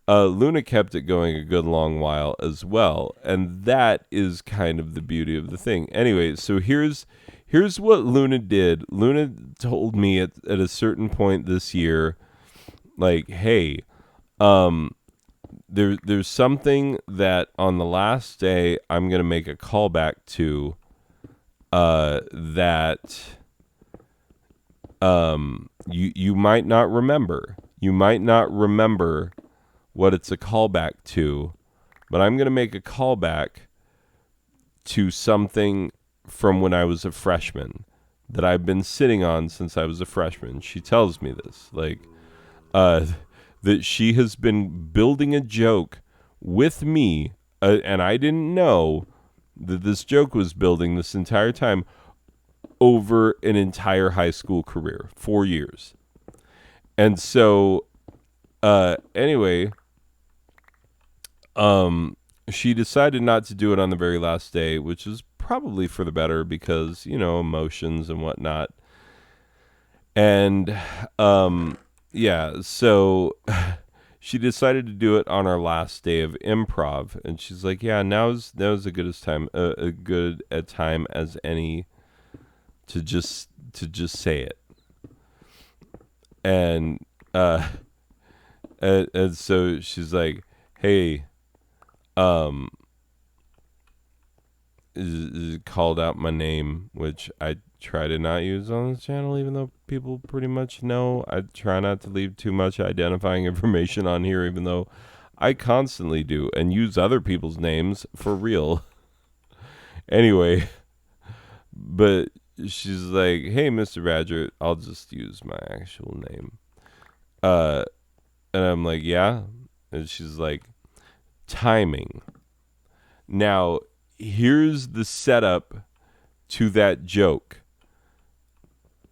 Luna kept it going a good long while as well. And that is kind of the beauty of the thing. Anyway, so here's what Luna did. Luna told me at a certain point this year, like, hey, there's something that on the last day I'm going to make a callback to that you might not remember. You might not remember what it's a callback to, but I'm going to make a callback to something from when I was a freshman that I've been sitting on since I was a freshman. She tells me this, like, that she has been building a joke with me, and I didn't know that this joke was building this entire time over an entire high school career, 4 years. And so, anyway, she decided not to do it on the very last day, which is probably for the better because, emotions and whatnot. And, yeah, so she decided to do it on our last day of improv, and she's like, "Yeah, now's a good a time as any to just say it." And And so she's like, hey, um, called out my name, which I try to not use on this channel, even though people pretty much know. I try not to leave too much identifying information on here, even though I constantly do and use other people's names for real. Anyway, but she's like, hey, Mr. Badger, I'll just use my actual name. And I'm like, yeah. And she's like, timing. Now, here's the setup to that joke.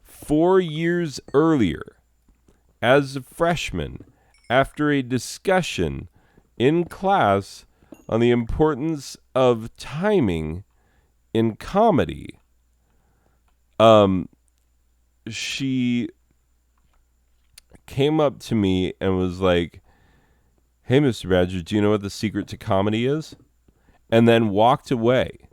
4 years earlier, as a freshman, after a discussion in class on the importance of timing in comedy, she came up to me and was like, hey, Mr. Badger, do you know what the secret to comedy is? And then walked away.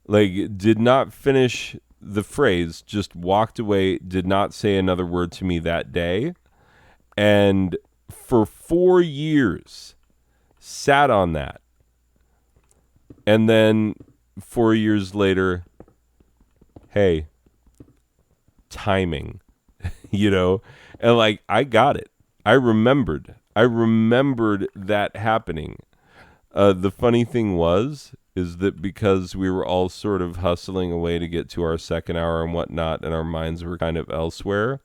Like, did not finish the phrase, just walked away, did not say another word to me that day. And for 4 years, sat on that. And then 4 years later, hey, timing, you know? And like, I got it. I remembered that happening. The funny thing is that because we were all sort of hustling away to get to our second hour and whatnot, and our minds were kind of elsewhere,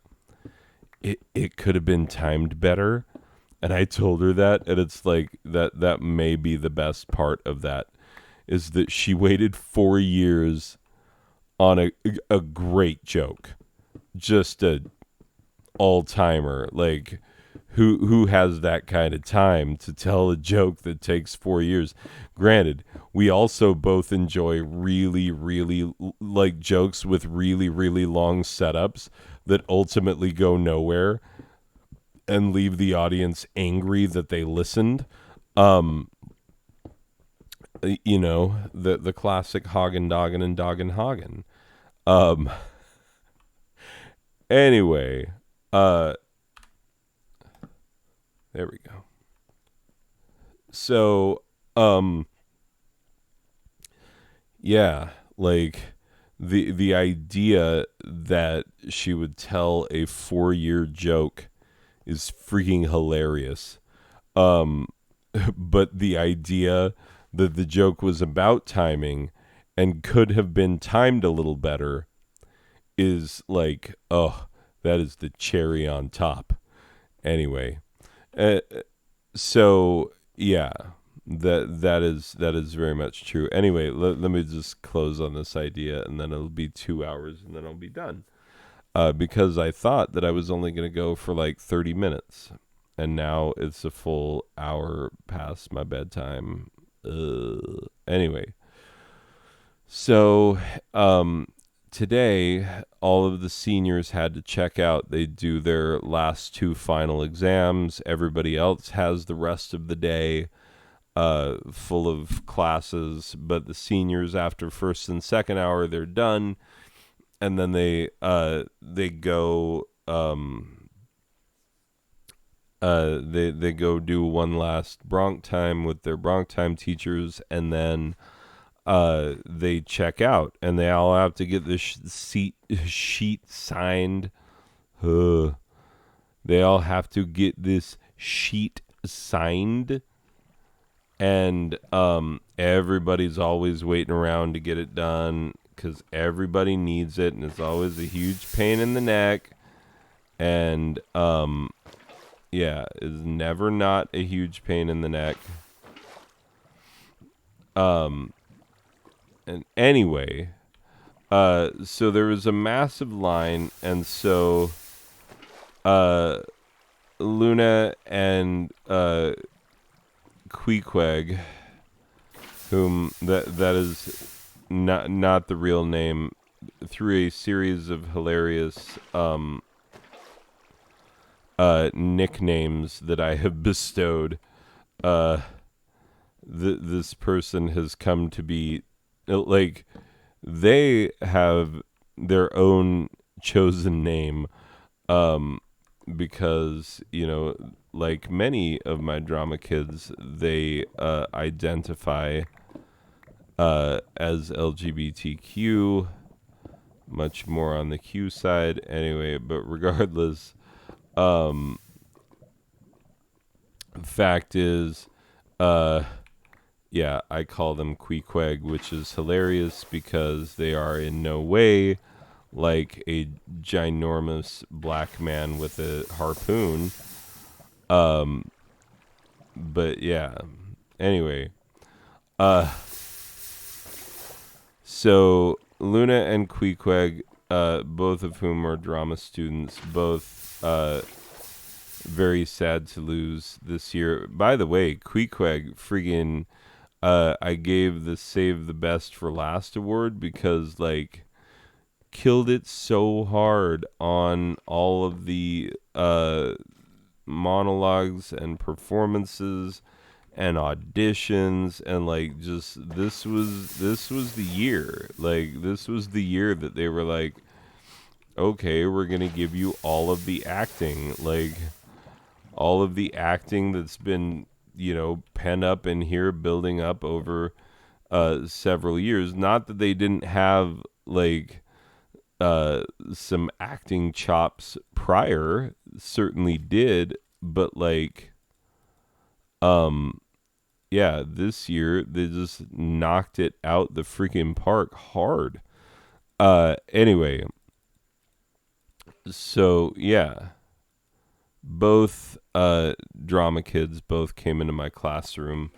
it could have been timed better. And I told her that, and it's like that may be the best part of that, is that she waited 4 years on a great joke, just a all timer. Like, who has that kind of time to tell a joke that takes 4 years? Granted, we also both enjoy really, really like jokes with really, really long setups that ultimately go nowhere and leave the audience angry that they listened. You know, the classic Hagen Doggin and Doggin Hagen. Anyway, there we go. So, yeah, like the idea that she would tell a 4-year joke is freaking hilarious. But the idea that the joke was about timing and could have been timed a little better is like, oh, that is the cherry on top. Anyway, so yeah, that is very much true. Anyway, let me just close on this idea, and then it'll be 2 hours, and then I'll be done. Because I thought that I was only going to go for like 30 minutes, and now it's a full hour past my bedtime. Anyway, so today all of the seniors had to check out. They do their last 2 final exams. Everybody else has the rest of the day full of classes, but the seniors, after first and second hour, they're done, and then they go they go do one last bronc time with their bronc time teachers, and then they check out, and they all have to get this sheet signed. They all have to get this sheet signed, and everybody's always waiting around to get it done because everybody needs it, and it's always a huge pain in the neck. And yeah, it's never not a huge pain in the neck. And anyway, so there was a massive line, and so Luna and Queequeg, whom that is not the real name, through a series of hilarious nicknames that I have bestowed, this person has come to be, like, they have their own chosen name, because, like many of my drama kids, they identify as LGBTQ, much more on the Q side anyway, but regardless, fact is, uh, yeah, I call them Queequeg, which is hilarious because they are in no way like a ginormous black man with a harpoon. But yeah, anyway, uh, so Luna and Queequeg, both of whom are drama students, both very sad to lose this year. By the way, Queequeg friggin' I gave the Save the Best for Last award because like killed it so hard on all of the monologues and performances and auditions, and like just this was the year. Like this was the year that they were like, okay, we're going to give you all of the acting, like all of the acting that's been, pent up in here, building up over several years. Not that they didn't have like some acting chops prior, certainly did, but like, yeah, this year they just knocked it out the freaking park hard. Anyway, so yeah, both drama kids both came into my classroom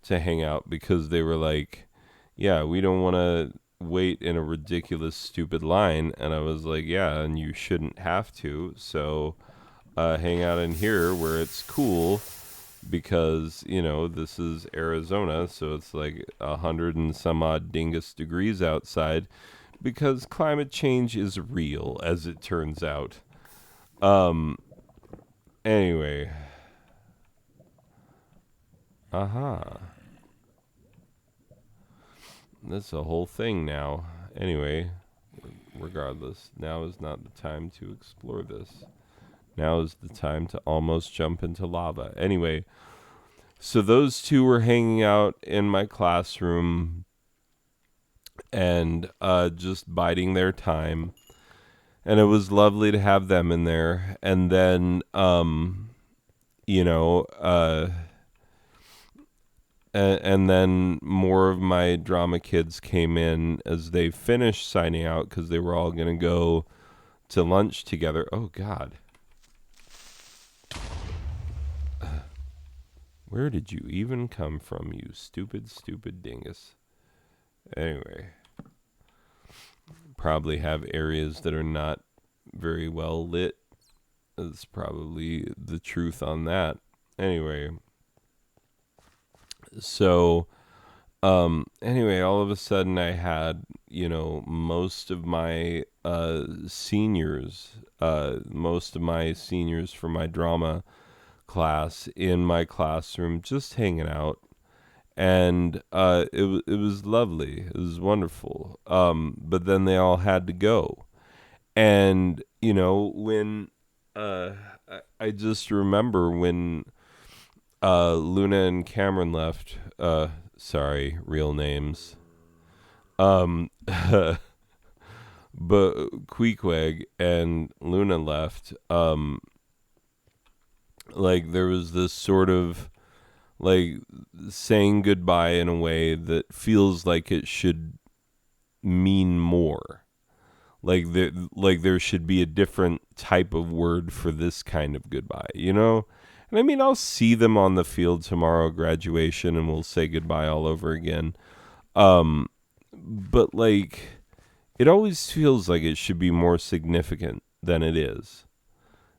to hang out because they were like, yeah, we don't want to wait in a ridiculous stupid line. And I was like, yeah, and you shouldn't have to, so hang out in here where it's cool, because this is Arizona, so it's like 100 and some odd dingus degrees outside, because climate change is real, as it turns out. Anyway, that's a whole thing now. Anyway, regardless, now is not the time to explore this. Now is the time to almost jump into lava. Anyway, so those two were hanging out in my classroom and just biding their time. And it was lovely to have them in there. And then, and then more of my drama kids came in as they finished signing out because they were all going to go to lunch together. Oh, God. Where did you even come from, you stupid, stupid dingus? Anyway, probably have areas that are not very well lit. That's probably the truth on that. Anyway, so anyway, all of a sudden I had, most of my seniors for my drama class in my classroom just hanging out, and it was lovely. It was wonderful. But then they all had to go, and when I just remember when Luna and Cameron left. Sorry, real names. But Queequeg and Luna left. Like there was this sort of like saying goodbye in a way that feels like it should mean more. Like there should be a different type of word for this kind of goodbye, And I mean, I'll see them on the field tomorrow, graduation, and we'll say goodbye all over again. But like, it always feels like it should be more significant than it is,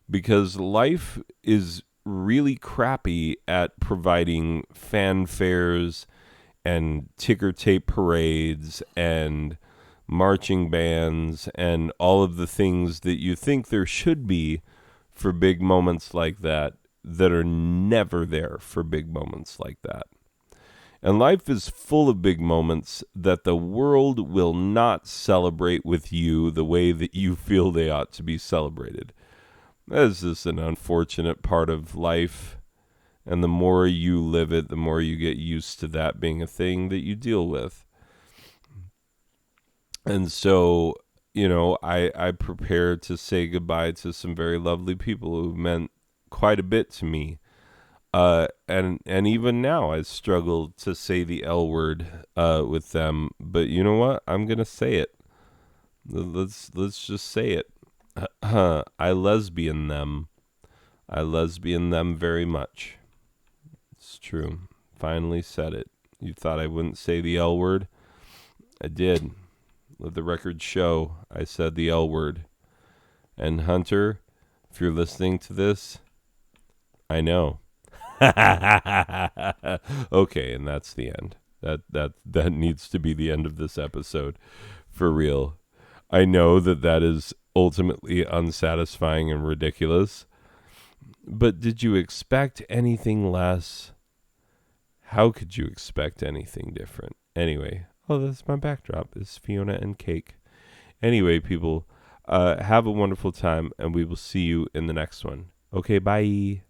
because life is really crappy at providing fanfares and ticker tape parades and marching bands and all of the things that you think there should be for big moments like that are never there for big moments like that. And life is full of big moments that the world will not celebrate with you the way that you feel they ought to be celebrated. That's just an unfortunate part of life. And the more you live it, the more you get used to that being a thing that you deal with. And so, I prepared to say goodbye to some very lovely people who meant quite a bit to me. And even now, I struggle to say the L word with them. But you know what? I'm gonna say it. Let's just say it. I lesbian them. I lesbian them very much. It's true. Finally said it. You thought I wouldn't say the L word? I did. Let the record show I said the L word. And Hunter, if you're listening to this, I know. Okay, and that's the end. That needs to be the end of this episode. For real. I know that is ultimately unsatisfying and ridiculous. But did you expect anything less? How could you expect anything different? Anyway, that's my backdrop is Fiona and Cake. Anyway, people, have a wonderful time, and we will see you in the next one. Okay, bye.